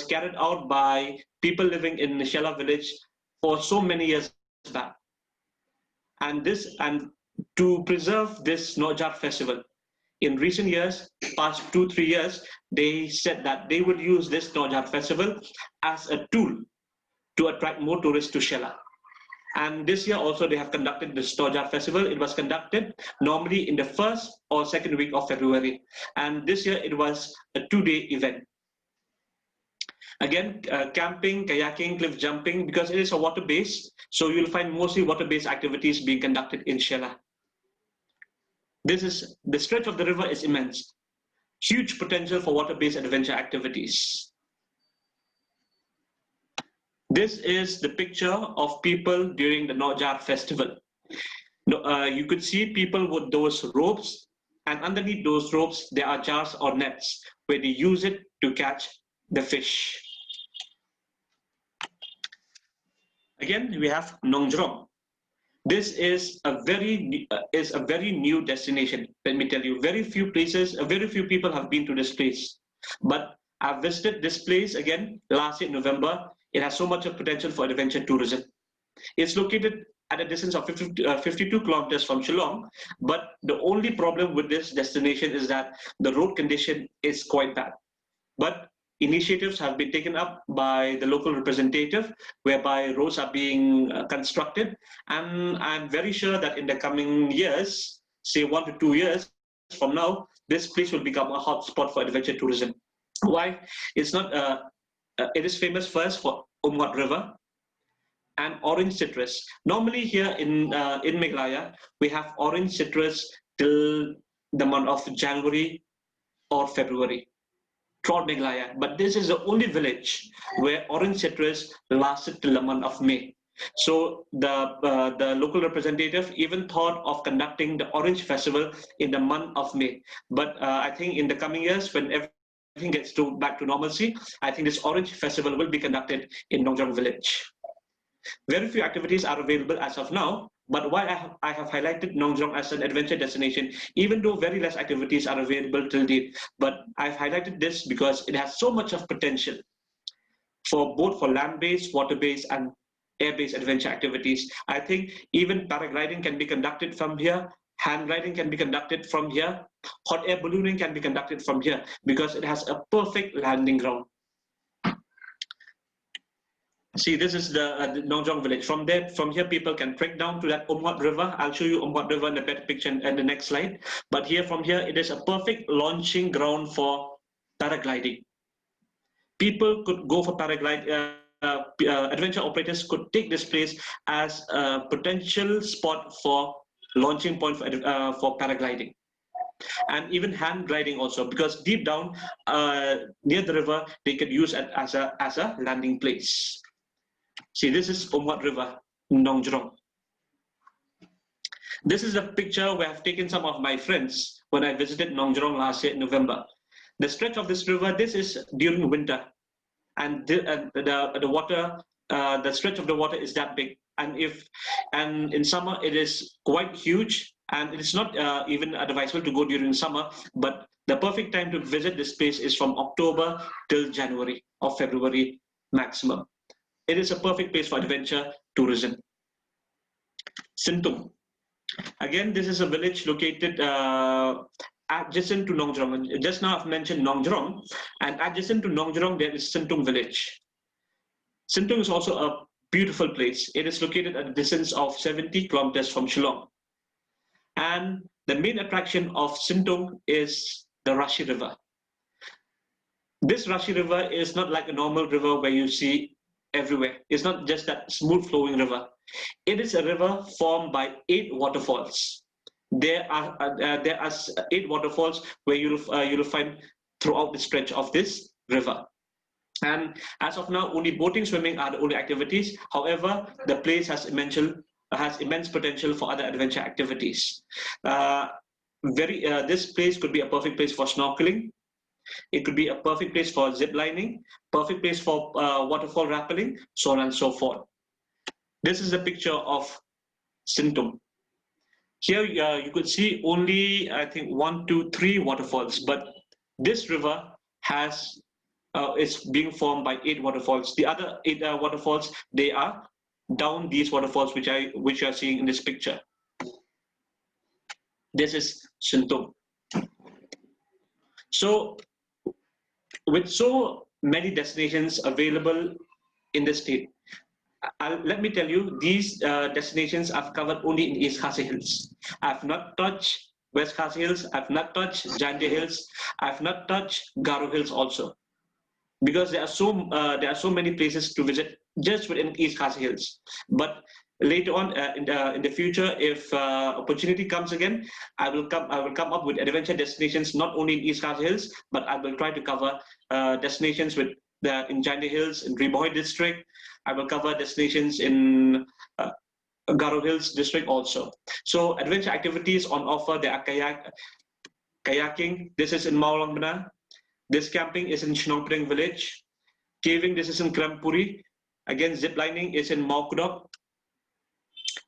[SPEAKER 3] carried out by people living in Shela village for so many years back. And to preserve this Nojar festival, in recent years, past 2-3 years, they said that they would use this Nojar festival as a tool to attract more tourists to Shela. And this year also they have conducted this Nojar festival. It was conducted normally in the first or second week of February. And this year it was a 2-day event. Again, camping, kayaking, cliff jumping, because it is a water-based, so you'll find mostly water-based activities being conducted in Shela. The stretch of the river is immense. Huge potential for water-based adventure activities. This is the picture of people during the Nojar festival. You could see people with those ropes, and underneath those ropes, there are jars or nets where they use it to catch the fish. Again, we have Nongjrong. This is a very new destination. Let me tell you, very few people have been to this place. But I've visited this place again last year in November. It has so much of potential for adventure tourism. It's located at a distance of 52 kilometers from Shillong, but the only problem with this destination is that the road condition is quite bad. But initiatives have been taken up by the local representative, whereby roads are being constructed, and I'm very sure that in the coming years, say 1 to 2 years from now, this place will become a hot spot for adventure tourism. Why? It's not. It is famous first for Umwat River and orange citrus. Normally here in Meghalaya, we have orange citrus till the month of January or February throughout Meghalaya. But this is the only village where orange citrus lasted till the month of May. So the local representative even thought of conducting the Orange Festival in the month of May. But I think in the coming years, when everything gets back to normalcy, I think this Orange Festival will be conducted in Nongjong village. Very few activities are available as of now, but why I have highlighted Nongjong as an adventure destination, even though very less activities are available till date, but I've highlighted this because it has so much of potential for both for land-based, water-based, and air-based adventure activities. I think even paragliding can be conducted from here, hand gliding can be conducted from here, hot air ballooning can be conducted from here, because it has a perfect landing ground. See, this is the Nongjong village. From here, people can trek down to that Umwat River. I'll show you Umwat River in a better picture in the next slide. But from here, it is a perfect launching ground for paragliding. People could go for paragliding. Adventure operators could take this place as a potential spot for launching point for paragliding. And even hand gliding also, because deep down near the river, they could use it as a landing place. See, this is Umwat River, Nongjrong. This is a picture where I've taken some of my friends when I visited Nongjarong last year in November. The stretch of this river, this is during winter, and the water, the stretch of the water is that big. And in summer it is quite huge, and it is not even advisable to go during summer. But the perfect time to visit this place is from October till January or February maximum. It is a perfect place for adventure tourism. Sintung. Again, this is a village located adjacent to Nongjarong. Just now I've mentioned Nongjarong, and adjacent to Nongjarong there is Sintung village. Sintung is also a beautiful place. It is located at a distance of 70 kilometers from Shillong. And the main attraction of Sintung is the Rashi River. This Rashi River is not like a normal river where you see everywhere. It's not just that smooth flowing river. It is a river formed by 8 waterfalls. There are 8 waterfalls where you'll find throughout the stretch of this river. And as of now, only boating, swimming are the only activities. However, the place has immense potential for other adventure activities. This place could be a perfect place for snorkeling. It could be a perfect place for zip lining, perfect place for waterfall rappelling, so on and so forth. This is a picture of Sintung. Here you could see only, I think, 1, 2, 3 waterfalls, but this river is being formed by 8 waterfalls. The other 8 waterfalls, they are down these waterfalls, which you are seeing in this picture. This is Sintung. So, with so many destinations available in the state, let me tell you, these destinations I've covered only in East Khasi Hills. I've not touched West Khasi Hills. I've not touched Jande Hills. I've not touched Garo Hills also, because there are so many places to visit just within East Khasi Hills. But later on in the future, if opportunity comes again, I will come up with adventure destinations not only in East Khasi Hills, but I will try to cover destinations in Jande Hills, in Riboy district. I will cover destinations in Garo Hills district also. So adventure activities on offer, there are kayaking. This is in Mawlang Bana. This camping is in Shnongpreng village. Caving, this is in Krampuri. Again, zip lining is in Maukudok.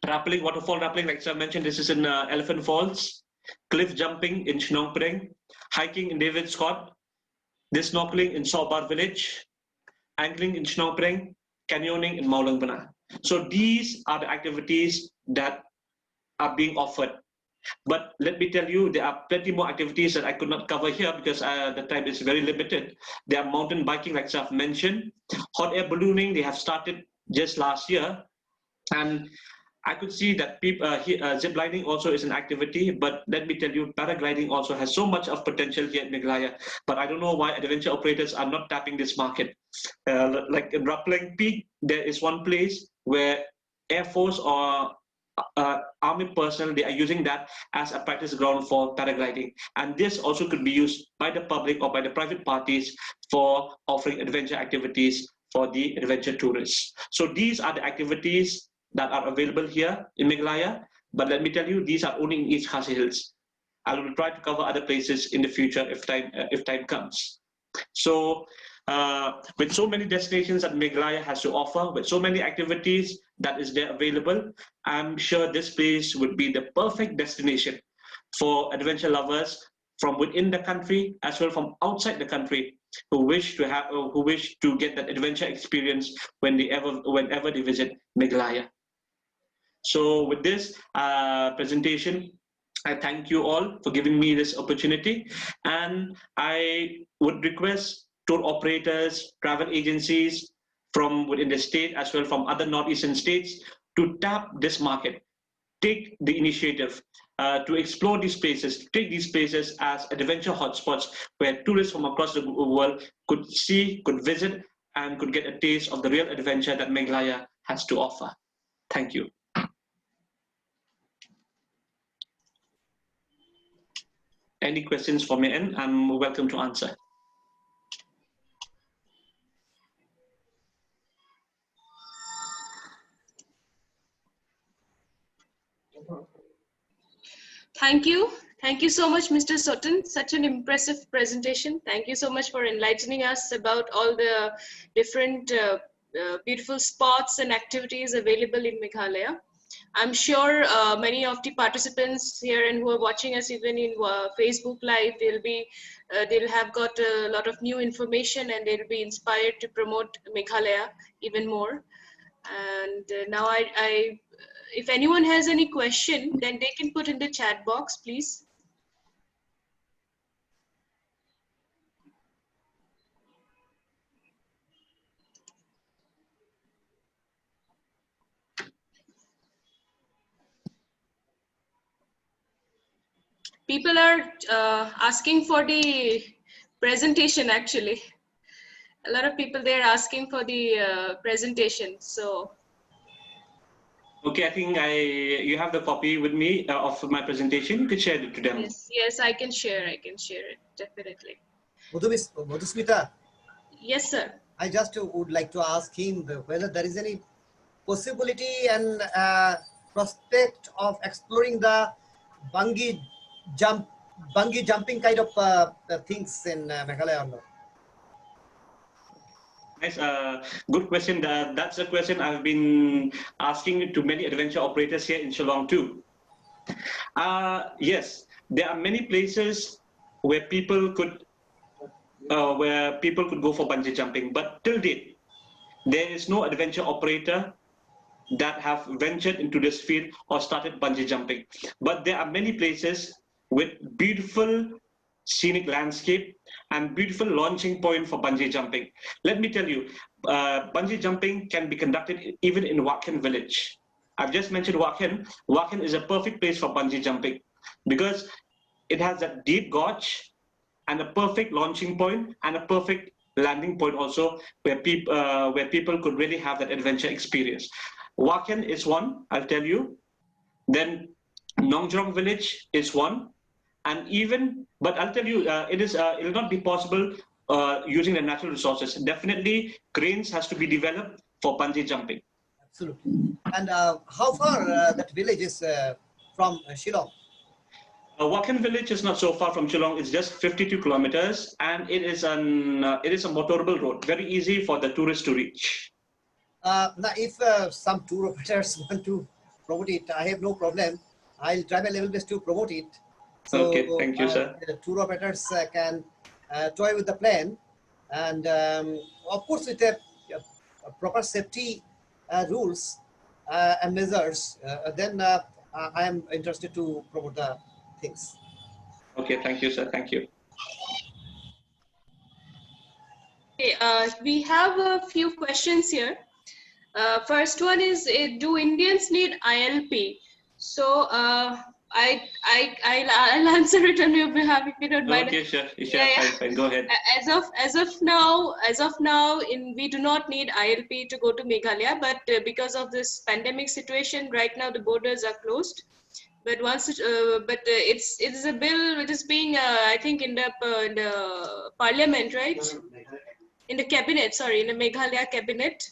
[SPEAKER 3] Rappelling, waterfall rappelling, like I mentioned, this is in Elephant Falls. Cliff jumping in Shnongpreng. Hiking in David Scott. This snorkeling in Sobar village. Angling in Shnongpreng. Canyoning in Mawlang Bana. So these are the activities that are being offered. But let me tell you, there are plenty more activities that I could not cover here because the time is very limited. There are mountain biking, like I've mentioned. Hot air ballooning, they have started just last year. And I could see that zip lining also is an activity, but let me tell you, paragliding also has so much of potential here in Meghalaya. But I don't know why adventure operators are not tapping this market. Like in Rappling Peak, there is one place where Air Force or Army personnel, they are using that as a practice ground for paragliding. And this also could be used by the public or by the private parties for offering adventure activities for the adventure tourists. So these are the activities that are available here in Meghalaya. But let me tell you, these are only in East Khasi Hills. I will try to cover other places in the future if time comes. So with so many destinations that Meghalaya has to offer, with so many activities that is there available, I'm sure this place would be the perfect destination for adventure lovers from within the country as well from outside the country who wish to get that adventure experience whenever they visit Meghalaya. So with this presentation, I thank you all for giving me this opportunity, and I would request tour operators, travel agencies from within the state as well from other northeastern states to tap this market, take the initiative to explore these places, take these places as adventure hotspots where tourists from across the world could see, could visit, and could get a taste of the real adventure that Meghalaya has to offer. Thank you. Any questions from your end, I'm welcome to answer.
[SPEAKER 1] Thank you. Thank you so much, Mr. Sutton. Such an impressive presentation. Thank you so much for enlightening us about all the different beautiful spots and activities available in Meghalaya. I'm sure many of the participants here and who are watching us even in Facebook Live, they'll have got a lot of new information and they'll be inspired to promote Meghalaya even more. And now if anyone has any question, then they can put in the chat box, please. People are asking for the presentation actually. A lot of people there asking for the presentation. So.
[SPEAKER 3] Okay, I think you have the copy with me of my presentation. You could share it to them.
[SPEAKER 1] Yes, yes, I can share it, definitely.
[SPEAKER 2] Madhusmita.
[SPEAKER 1] Yes, sir.
[SPEAKER 2] I just would like to ask him whether there is any possibility and prospect of exploring the bungee jumping kind of things in Meghalaya or not?
[SPEAKER 3] Nice, good question. That's a question I've been asking to many adventure operators here in Shillong too. Yes, there are many places where people could go for bungee jumping, but till date, there is no adventure operator that have ventured into this field or started bungee jumping. But there are many places with beautiful scenic landscape and beautiful launching point for bungee jumping. Let me tell you, bungee jumping can be conducted even in Wakhen village. I've just mentioned Wakhen. Wakhen is a perfect place for bungee jumping because it has that deep gorge and a perfect launching point and a perfect landing point also where people could really have that adventure experience. Wakhen is one, I'll tell you. Then Nongjong village is one. And even, but I'll tell you, it will not be possible using the natural resources. Definitely, cranes has to be developed for bungee jumping.
[SPEAKER 2] Absolutely. And how far that village is from Shillong?
[SPEAKER 3] Wakhen village is not so far from Shillong. It's just 52 kilometers, and it is a motorable road, very easy for the tourists to reach.
[SPEAKER 2] Now, if some tour operators want to promote it, I have no problem. I'll try my level best to promote it. So,
[SPEAKER 3] okay, thank you, sir.
[SPEAKER 2] The tour operators can toy with the plan, and of course, with a proper safety rules and measures, then I am interested to promote the things.
[SPEAKER 3] Okay, thank you, sir. Thank you.
[SPEAKER 1] Okay, we have a few questions here. First one is, do Indians need ILP? So I'll answer it on your behalf if you don't mind.
[SPEAKER 3] Okay, sure. Yeah. Fine. Go ahead.
[SPEAKER 1] As of now, we do not need ILP to go to Meghalaya, but because of this pandemic situation, right now the borders are closed. But it's a bill which is being I think in the parliament, right? In the cabinet, sorry, in the Meghalaya cabinet.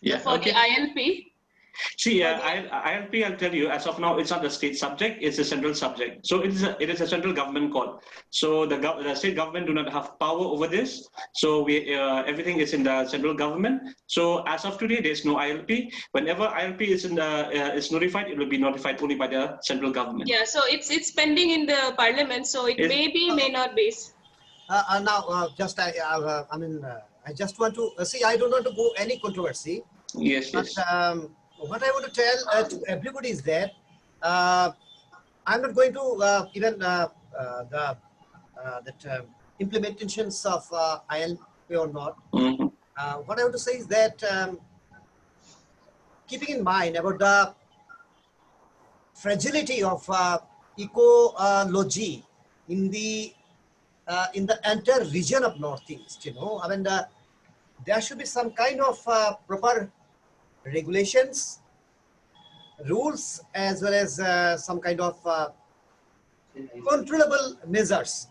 [SPEAKER 3] Yeah.
[SPEAKER 1] For the ILP.
[SPEAKER 3] See, ILP, I'll tell you, as of now, it's not a state subject, it's a central subject. So it is a central government call. So the state government do not have power over this. So everything is in the central government. So as of today, there's no ILP. Whenever ILP is notified, it will be notified only by the central government.
[SPEAKER 1] Yeah, so it's pending in the parliament, so it may be, may not be.
[SPEAKER 2] Now, I just want to see. I don't want to go any controversy.
[SPEAKER 3] Yes,
[SPEAKER 2] but,
[SPEAKER 3] yes.
[SPEAKER 2] What I want to tell to everybody is that I'm not going to even the implementations of ILP or not.
[SPEAKER 3] Mm-hmm.
[SPEAKER 2] What I want to say is that keeping in mind about the fragility of ecology in the entire region of Northeast, I mean, there should be some kind of proper regulations, rules, as well as some kind of controllable measures.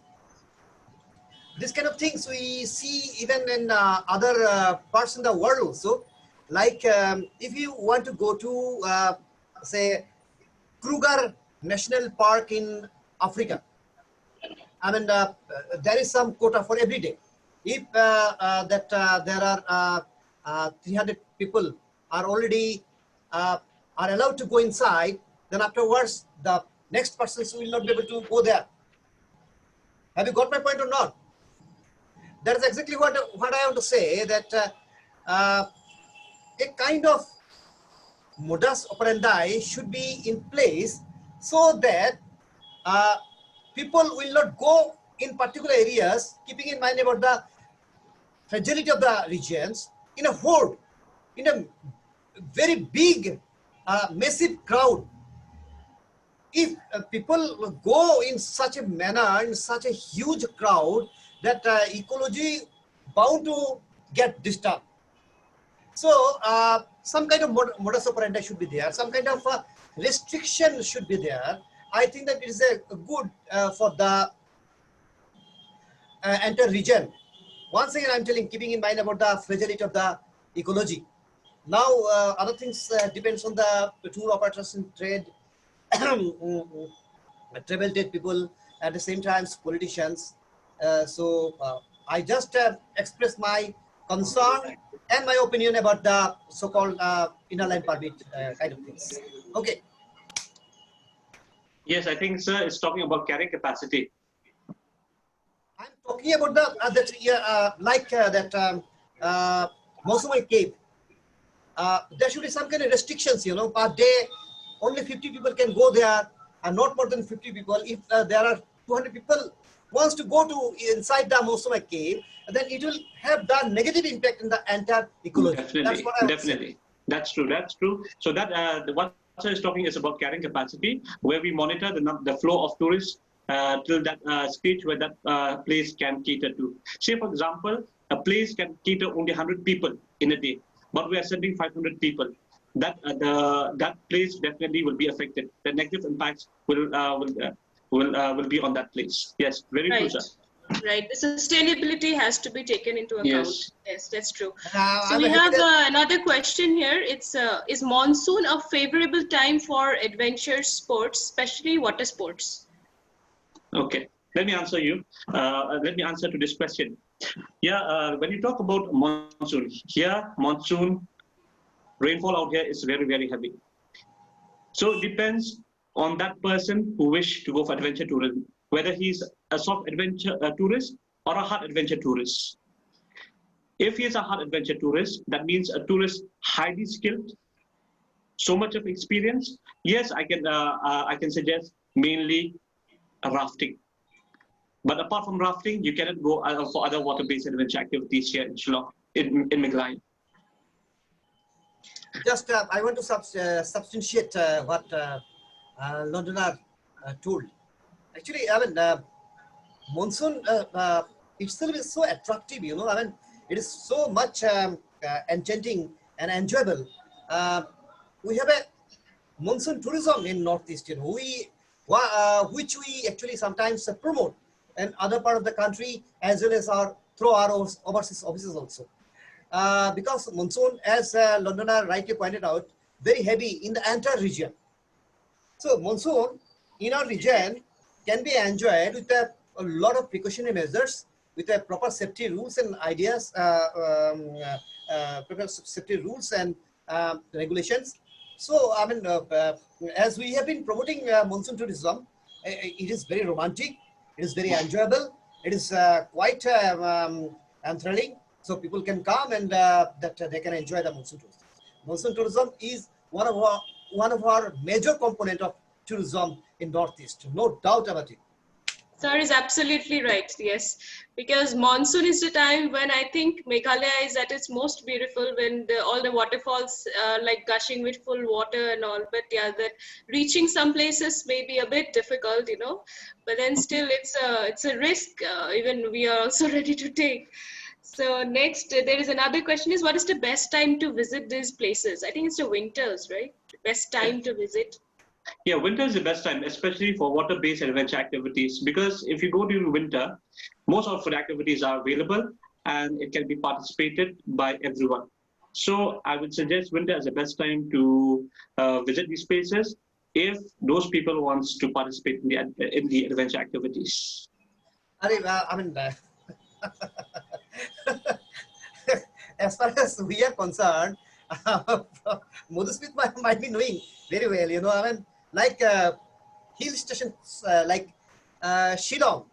[SPEAKER 2] This kind of things we see even in other parts in the world also. Like if you want to go to, say, Kruger national park in Africa. I mean, there is some quota for every day. If there are 300 people are already are allowed to go inside, then afterwards the next persons will not be able to go there. Have you got my point or not? That is exactly what I want to say. That a kind of modus operandi should be in place so that uh, people will not go in particular areas, keeping in mind about the fragility of the regions, in a horde, in a very big, massive crowd. If people go in such a manner, in such a huge crowd, that ecology bound to get disturbed. So some kind of modus operandi should be there. Some kind of restriction should be there. I think that it is a good for the entire region. Once again, I'm telling, keeping in mind about the fragility of the ecology. Now, other things depends on the tour operators in trade, travel trade people, at the same time politicians. I just express my concern and my opinion about the so-called inner line permit kind of things. Okay.
[SPEAKER 3] Yes, I think, sir, it's talking about carrying capacity.
[SPEAKER 2] I'm talking about the Mosumai cave. There should be some kind of restrictions, per day only 50 people can go there, and not more than 50 people. If there are 200 people wants to go to inside the Mosumai cave, then it will have the negative impact in the entire ecology.
[SPEAKER 3] Definitely,
[SPEAKER 2] that's what I would
[SPEAKER 3] definitely.
[SPEAKER 2] say.
[SPEAKER 3] That's true. That's true. So that what sir is talking is about carrying capacity, where we monitor the flow of tourists till that stage where that place can cater to. Say, for example, a place can cater only 100 people in a day, but we are sending 500 people. That place definitely will be affected. The negative impacts will be on that place. Yes, very true,
[SPEAKER 1] Right.
[SPEAKER 3] sir.
[SPEAKER 1] Right. The sustainability has to be taken into account.
[SPEAKER 3] Yes.
[SPEAKER 1] Yes, that's true. So
[SPEAKER 2] I'm
[SPEAKER 1] we
[SPEAKER 2] happy
[SPEAKER 1] have
[SPEAKER 2] that
[SPEAKER 1] another question here. It's is monsoon a favorable time for adventure sports, especially water sports?
[SPEAKER 3] Okay, let me answer you. Let me answer to this question. Yeah, when you talk about monsoon, here monsoon rainfall out here is very, very heavy. So it depends on that person who wish to go for adventure tourism, whether he's a soft adventure tourist or a hard adventure tourist. If he is a hard adventure tourist, that means a tourist highly skilled, so much of experience. Yes, I can suggest mainly rafting. But apart from rafting, you cannot go for other water-based adventure activities here in Shillong, in Meghalaya.
[SPEAKER 2] just I want to substantiate what Londoner told. Actually, I mean, monsoon itself is so attractive, I mean, it is so much enchanting and enjoyable. We have a monsoon tourism in Northeast, which we actually sometimes promote in other part of the country, as well as through our overseas offices also. Because monsoon, as Londoner rightly pointed out, very heavy in the entire region. So monsoon in our region can be enjoyed with a lot of precautionary measures, with a proper safety rules and ideas, proper safety rules and regulations. So I mean, as we have been promoting monsoon tourism, it is very romantic, it is very enjoyable, it is quite enthralling. So people can come and that they can enjoy the monsoon tourism. Monsoon tourism is one of our major component of tourism in Northeast, no doubt about it.
[SPEAKER 1] Sir is absolutely right. Yes, because monsoon is the time when I think Meghalaya is at its most beautiful, when all the waterfalls like gushing with full water and all. But yeah, that reaching some places may be a bit difficult, But then still, it's a risk. Even we are also ready to take. So next, there is another question: is what is the best time to visit these places? I think it's the winters, right? The best time to visit.
[SPEAKER 3] Yeah, winter is the best time, especially for water-based adventure activities, because if you go during winter, most of the activities are available and it can be participated by everyone. So I would suggest winter as the best time to visit these places. if those people wants to participate in the adventure activities.
[SPEAKER 2] I mean, as far as we are concerned, Mudusmith might be knowing very well, you know, I mean, like hill stations like Shillong,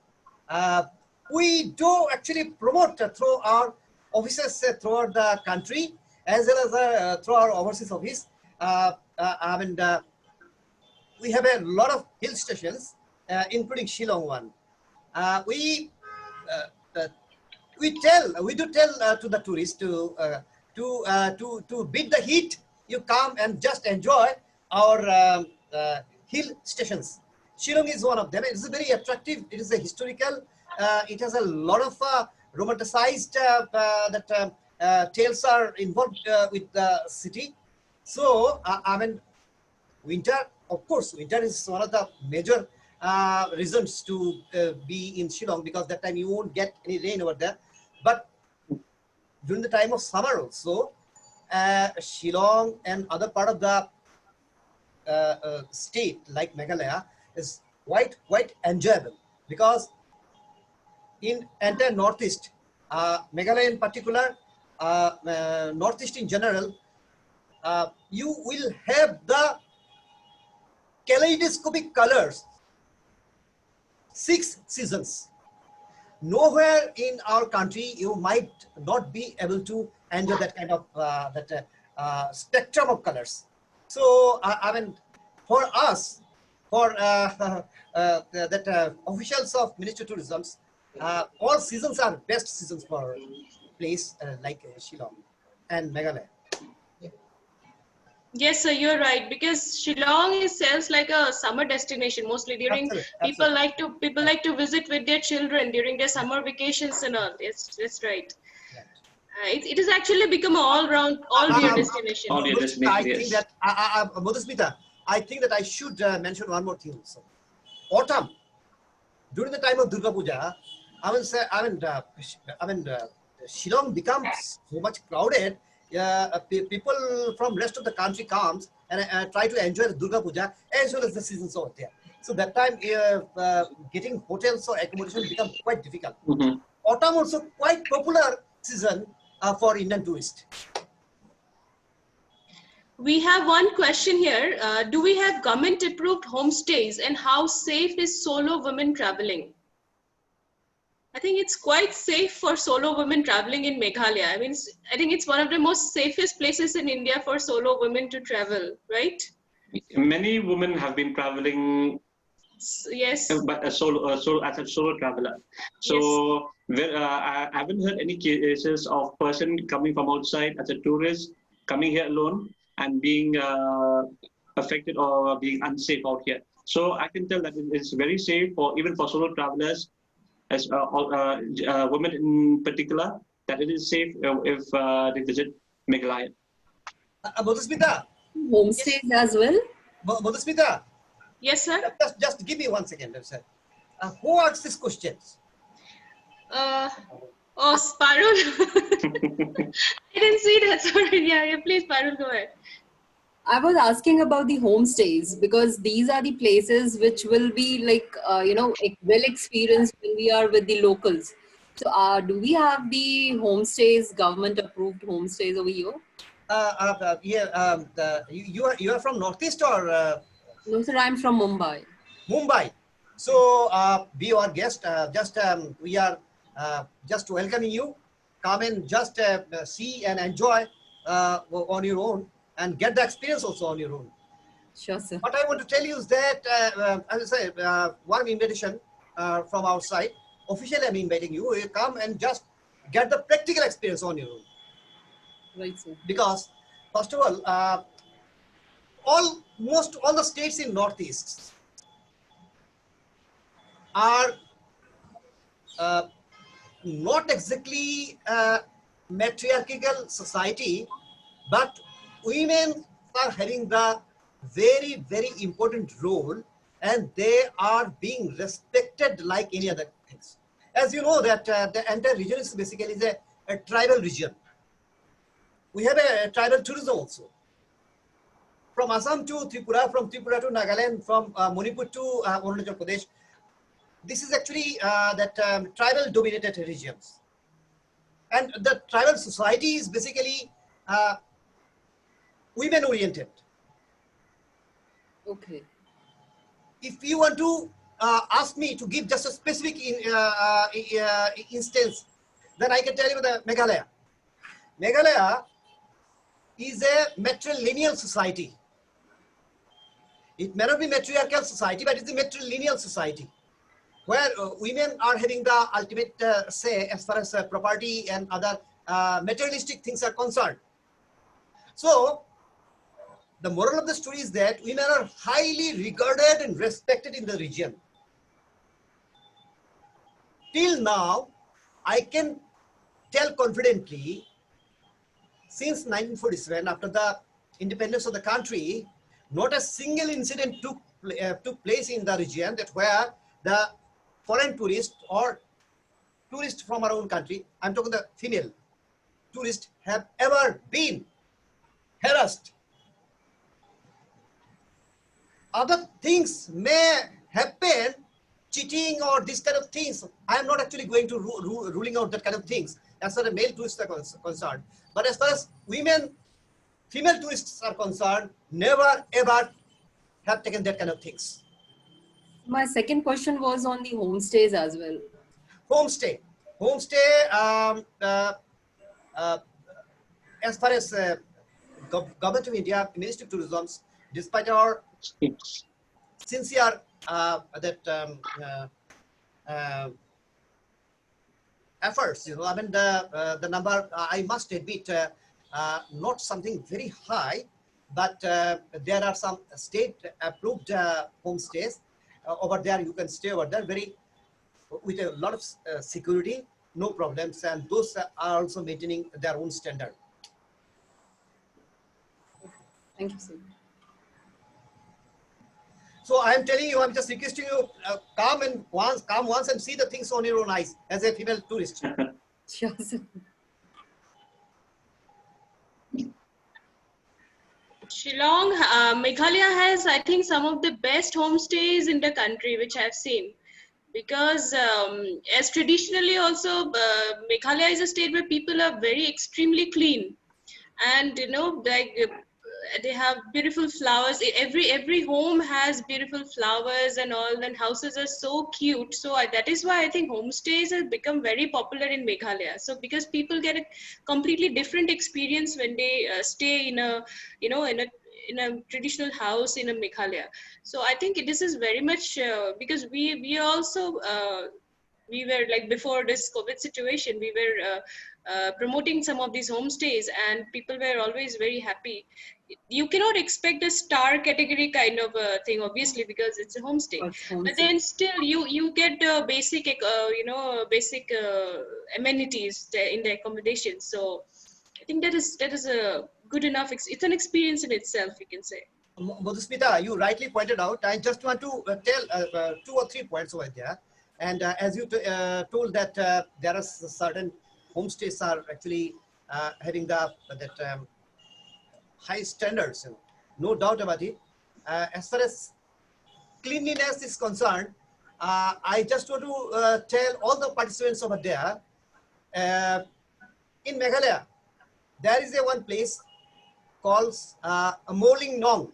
[SPEAKER 2] we do actually promote through our offices throughout the country, as well as through our overseas office. I mean, we have a lot of hill stations, including Shillong one. We uh, uh, we do tell to the tourists to beat the heat. You come and just enjoy our hill stations. Shillong is one of them. It's very attractive. It is a historical. It has a lot of romanticized tales are involved with the city. So I mean, winter, of course, winter is one of the major reasons to be in Shillong, because that time you won't get any rain over there. But during the time of summer also, Shillong and other part of the state like Meghalaya is quite enjoyable, because in entire Northeast, Meghalaya in particular, Northeast in general, you will have the kaleidoscopic colors, 6 seasons. Nowhere in our country you might not be able to enjoy that kind of spectrum of colors. So I mean, for us, for officials of Ministry of Tourism, all seasons are best seasons for place like Shillong and Meghalaya.
[SPEAKER 1] Yes, sir, you're right. Because Shillong sells like a summer destination. Mostly during
[SPEAKER 2] Absolutely,
[SPEAKER 1] people
[SPEAKER 2] absolutely.
[SPEAKER 1] like to visit with their children during their summer vacations and all. Yes, that's right.
[SPEAKER 2] Right.
[SPEAKER 1] It has actually become a all-year destination.
[SPEAKER 3] All your
[SPEAKER 2] Mudusmita, I
[SPEAKER 3] destination,
[SPEAKER 2] think
[SPEAKER 3] yes.
[SPEAKER 2] that Mudusmita, I think that I should mention one more thing also. Autumn, during the time of Durga Puja, Shillong becomes so much crowded. People from rest of the country comes and try to enjoy the Durga Puja as well as the seasons over there. So that time, getting hotels or accommodation becomes quite difficult.
[SPEAKER 3] Mhm.
[SPEAKER 2] Autumn also quite popular season for Indian tourists.
[SPEAKER 1] We have one question here. Do we have government-approved homestays, and how safe is solo women traveling? I think it's quite safe for solo women traveling in Meghalaya. I mean, I think it's one of the most safest places in India for solo women to travel, right?
[SPEAKER 3] Many women have been traveling
[SPEAKER 1] Yes,
[SPEAKER 3] but as a solo traveler.
[SPEAKER 1] yes.
[SPEAKER 3] So I haven't heard any cases of person coming from outside as a tourist coming here alone and being affected or being unsafe out here. So I can tell that it's very safe for even for solo travelers, as women in particular, that it is safe if they visit Meghalaya.
[SPEAKER 2] Madhusmita,
[SPEAKER 1] Yes,
[SPEAKER 4] Homestays as well.
[SPEAKER 2] Madhusmita,
[SPEAKER 1] yes, sir.
[SPEAKER 2] just give me 1 second, sir. Who asked these questions?
[SPEAKER 1] Uh, oh, Sparul. I didn't see that. Sorry. Yeah, please, Sparul, go ahead.
[SPEAKER 4] I was asking about the homestays because these are the places which will be like, well experienced when we are with the locals. So, do we have the homestays, government approved homestays over here?
[SPEAKER 2] Yeah, you are from Northeast or
[SPEAKER 4] No, sir, I'm from Mumbai.
[SPEAKER 2] Mumbai. So be our guest. We are just welcoming you. Come and just see and enjoy on your own and get the experience also on your own.
[SPEAKER 4] Sure, sir.
[SPEAKER 2] What I want to tell you is that, as I say, one invitation from our side. Officially, I'm inviting you. You come and just get the practical experience on your own.
[SPEAKER 4] Right, sir.
[SPEAKER 2] Because first of all, almost all the states in Northeast are not exactly matriarchal society, but women are having the very important role, and they are being respected like any other things. As you know that the entire region is basically a tribal region. We have a tribal tourism also. from Assam to Tripura, from Tripura to Nagaland, from Manipur to Arunachal Pradesh. This is actually that tribal dominated regions. And the tribal society is basically women oriented.
[SPEAKER 4] Okay.
[SPEAKER 2] If you want to ask me to give just a specific instance, then I can tell you the Meghalaya. Meghalaya is a matrilineal society. It may not be matriarchal society, but it's a matrilineal society where women are having the ultimate say as far as property and other materialistic things are concerned. So the moral of the story is that women are highly regarded and respected in the region. Till now, I can tell confidently, since 1947, after the independence of the country, not a single incident took place in the region that where the foreign tourists or tourists from our own country, I'm talking the female tourists, have ever been harassed. Other things may happen, cheating or this kind of things. I am not actually going to ruling out that kind of things as far as male tourists are concerned. But as far as women, female tourists are concerned, never ever have taken that kind of things.
[SPEAKER 4] My second question was on the homestays as well.
[SPEAKER 2] Homestay. As far as Government of India, Ministry of Tourism, despite our sincere efforts, I mean the number, I must admit, not something very high, but there are some state approved homestays over there. You can stay over there with a lot of security, no problems, and those are also maintaining their own standard.
[SPEAKER 4] Thank you, sir.
[SPEAKER 2] So I am telling you, I'm just requesting you, come once and see the things on your own eyes as a female tourist.
[SPEAKER 4] Sure, sir.
[SPEAKER 1] Shillong, Meghalaya has, I think, some of the best homestays in the country, which I've seen. Because as traditionally also, Meghalaya is a state where people are very extremely clean. And, like they have beautiful flowers. Every home has beautiful flowers and all, and houses are so cute. So that is why I think homestays have become very popular in Meghalaya. So because people get a completely different experience when they stay in a in a traditional house in a Meghalaya. So I think this is very much because we also we were like, before this COVID situation, we were promoting some of these homestays, and people were always very happy. You cannot expect a star category kind of a thing, obviously, because it's a homestay. But then still, you get basic, basic amenities in the accommodation. So I think that is a good enough. It's an experience in itself, you can say.
[SPEAKER 2] Madhusmita, you rightly pointed out. I just want to tell 2 or 3 points over there. And as you told that there are certain homestays are actually having that high standards, no doubt about it. As far as cleanliness is concerned, I just want to tell all the participants over there, in Meghalaya, there is one place called Moling Nong.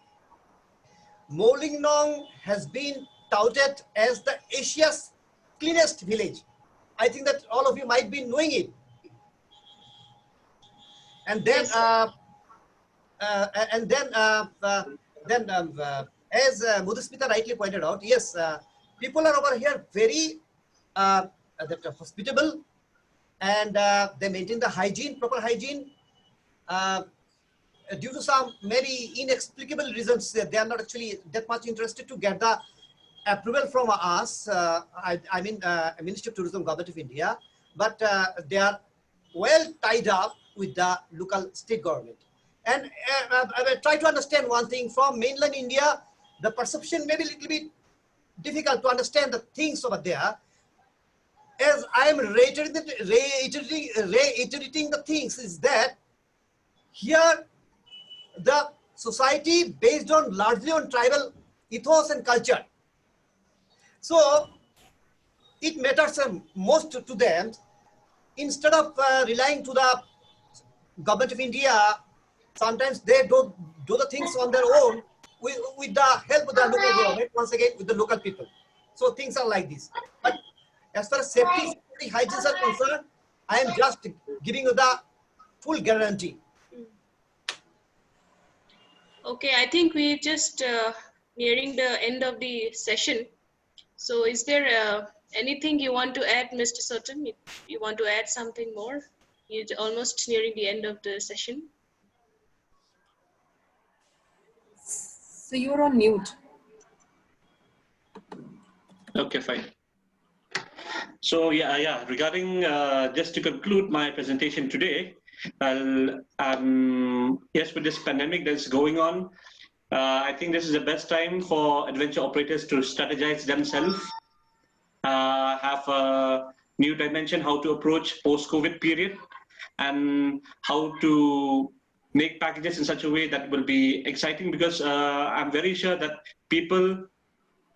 [SPEAKER 2] Moling Nong has been touted as the Asia's cleanest village. I think that all of you might be knowing it. And then, as Madhusmita rightly pointed out, yes, people are over here very hospitable, and they maintain the hygiene, proper hygiene. Due to some maybe inexplicable reasons, they are not actually that much interested to get the approval from us, I mean Ministry of Tourism, Government of India, but they are well tied up with the local state government. And I will try to understand one thing. From mainland India, the perception may be a little bit difficult to understand the things over there. As I am reiterating the things, is that here the society based on largely on tribal ethos and culture. So it matters most to them. Instead of relying to the government of India, sometimes they don't do the things on their own with the help of the local government, once again with the local people. So things are like this. But as far as safety, security, hygiene are concerned, I am just giving you the full guarantee.
[SPEAKER 1] Okay, I think we're just nearing the end of the session. So is there anything you want to add, Mr. Sutton? You want to add something more? You're almost nearing the end of the session.
[SPEAKER 4] So you're on mute.
[SPEAKER 3] Okay, fine. So yeah. Regarding just to conclude my presentation today, yes, with this pandemic that's going on, I think this is the best time for adventure operators to strategize themselves, have a new dimension how to approach post-COVID period, and how to make packages in such a way that will be exciting, because I'm very sure that people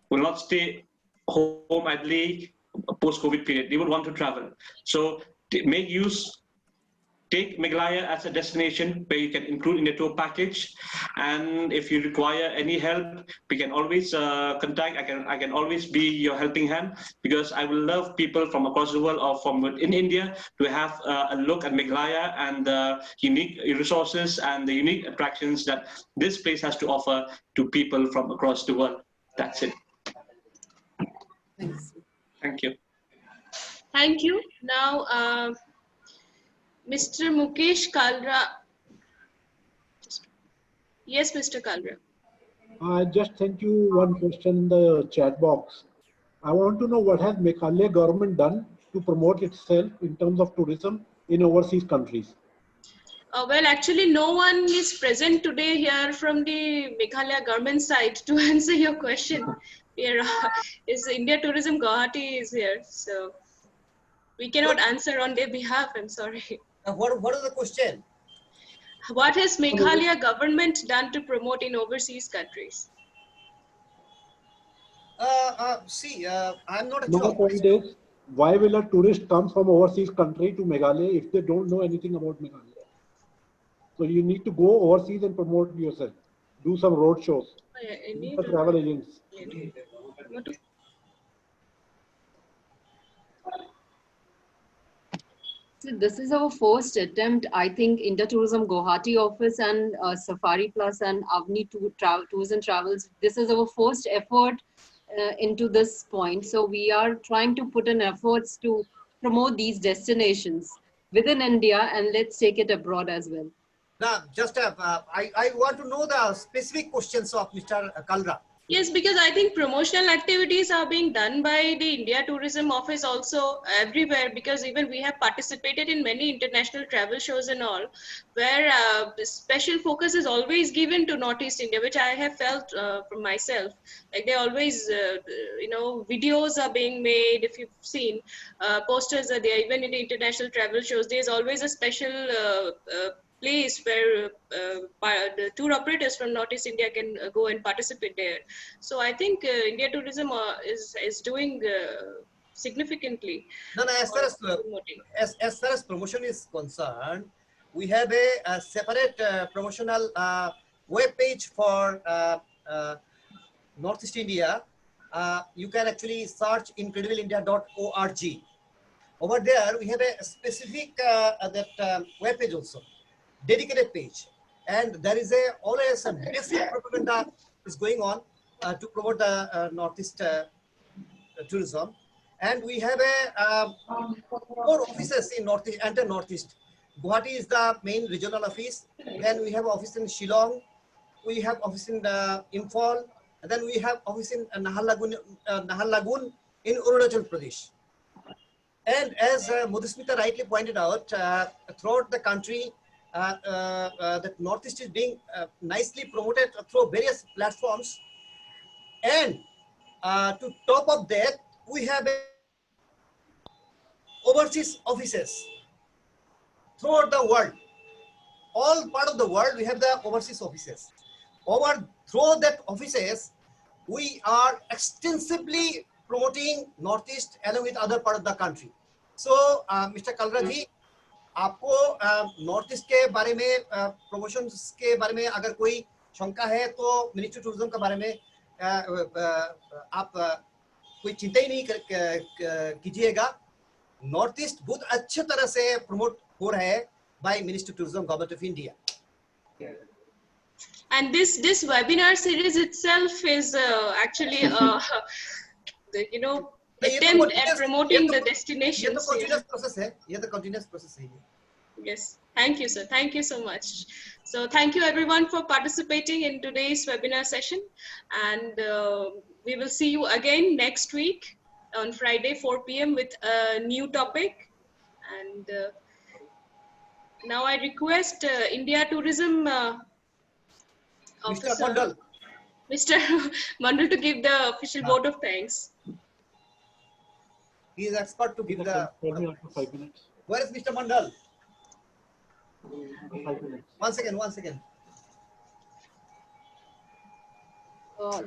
[SPEAKER 3] will not stay home idly post-COVID period. They will want to travel. So make use, take Meghalaya as a destination where you can include in the tour package. And if you require any help, we can always contact. I can always be your helping hand, because I will love people from across the world or from within India to have a look at Meghalaya and the unique resources and the unique attractions that this place has to offer to people from across the world. That's it.
[SPEAKER 4] Thanks.
[SPEAKER 3] Thank you.
[SPEAKER 1] Thank you. Now, Mr. Mukesh Kalra. Yes, Mr. Kalra.
[SPEAKER 5] I just sent you one question in the chat box. I want to know what has Meghalaya government done to promote itself in terms of tourism in overseas countries?
[SPEAKER 1] Well, actually, no one is present today here from the Meghalaya government side to answer your question. Here is India Tourism Guwahati is here, so we cannot answer on their behalf. I'm sorry.
[SPEAKER 2] What is the question?
[SPEAKER 1] What has Meghalaya government done to promote in overseas countries?
[SPEAKER 2] I'm not
[SPEAKER 5] My
[SPEAKER 2] actually.
[SPEAKER 5] point is, why will a tourist come from overseas country to Meghalaya if they don't know anything about Meghalaya? So you need to go overseas and promote yourself. Do some road shows. Use the travel agents.
[SPEAKER 4] So this is our first attempt. I think IndiaTourism Guwahati office and Safari Plus and Avni Tours and Travels. This is our first effort into this point. So we are trying to put in efforts to promote these destinations within India, and let's take it abroad as well.
[SPEAKER 2] Now, just I want to know the specific questions of Mr. Kalra.
[SPEAKER 1] Yes, because I think promotional activities are being done by the India Tourism Office also everywhere, because even we have participated in many international travel shows and all, where special focus is always given to Northeast India, which I have felt from myself. Like they always, videos are being made. If you've seen, posters are there, even in the international travel shows, there's always a special place where the tour operators from Northeast India can go and participate there. So I think India Tourism is doing significantly.
[SPEAKER 2] No, as far as promotion is concerned, we have a separate promotional web page for Northeast India. You can actually search incredibleindia.org. Over there, we have a specific web page also, dedicated page, and there is always a basic propaganda is going on to promote the Northeast tourism. And we have four offices in Northeast. Guwahati is the main regional office. Then we have office in Shillong. We have office in Imphal. And then we have office in Naharlagun in Arunachal Pradesh. And as Mudhusmita rightly pointed out, throughout the country, the Northeast is being nicely promoted through various platforms. And to top of that, we have overseas offices throughout the world. All part of the world, we have the overseas offices. over through that offices, we are extensively promoting Northeast along with other part of the country. So, Mr. Kalra ji, आपको north east के बारे में promotion के बारे में अगर कोई शंका है तो मिनिस्ट्री टूरिज्म के बारे में आप कोई चिंता ही नहीं कीजिएगा. नॉर्थ ईस्ट बहुत अच्छे तरह से प्रमोट हो रहा है by ministry tourism government of India.
[SPEAKER 1] And this webinar series itself is actually you know, attempt at promoting the destinations.
[SPEAKER 2] ये तो continuous process है. ये तो continuous process है.
[SPEAKER 1] Yes, thank you, sir. Thank you so much. So thank you everyone for participating in today's webinar session, and we will see you again next week on Friday 4 p.m. with a new topic. And now I request India Tourism
[SPEAKER 2] Mr. Mandal.
[SPEAKER 1] Mr. Mandal to give the official vote of thanks.
[SPEAKER 2] He is expert to give the.
[SPEAKER 5] 5 minutes.
[SPEAKER 2] Where is Mr. Mandal?
[SPEAKER 5] 5 minutes.
[SPEAKER 2] One second.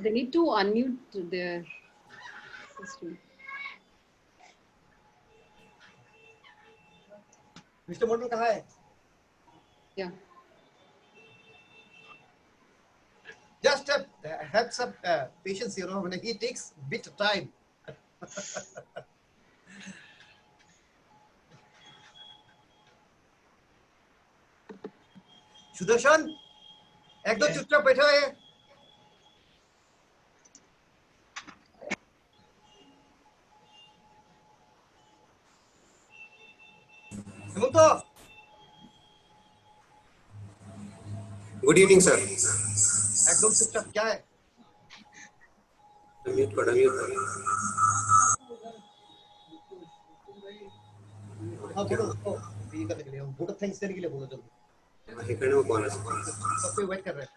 [SPEAKER 4] They need to unmute their system.
[SPEAKER 2] Mr. Mandal कहाँ है?
[SPEAKER 4] Yeah.
[SPEAKER 2] Just have some patience, you know, when he takes a bit of time. Sudarshan एकदम चुपचाप बैठा है. Hemant.
[SPEAKER 6] Good evening sir.
[SPEAKER 2] एकदम चुपचाप क्या है?
[SPEAKER 6] म्यूट कर.
[SPEAKER 2] हाँ बोलो. ये करने के लिए वोट ऑफ थैंक्स देने के लिए बोलो जल्दी.
[SPEAKER 6] इकडे वो कौन है?
[SPEAKER 2] सब कोई वेट कर रहे हैं.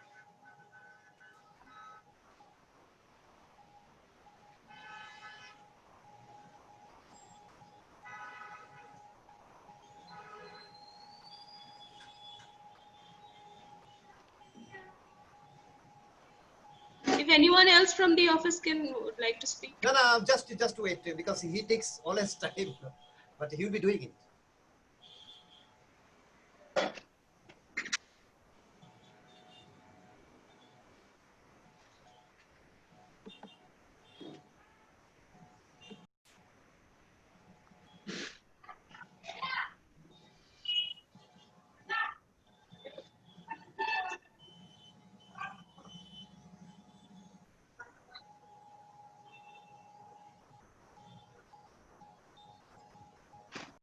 [SPEAKER 1] If anyone else from the office would like to speak.
[SPEAKER 2] No, just wait because he takes all his time, but he will be doing it.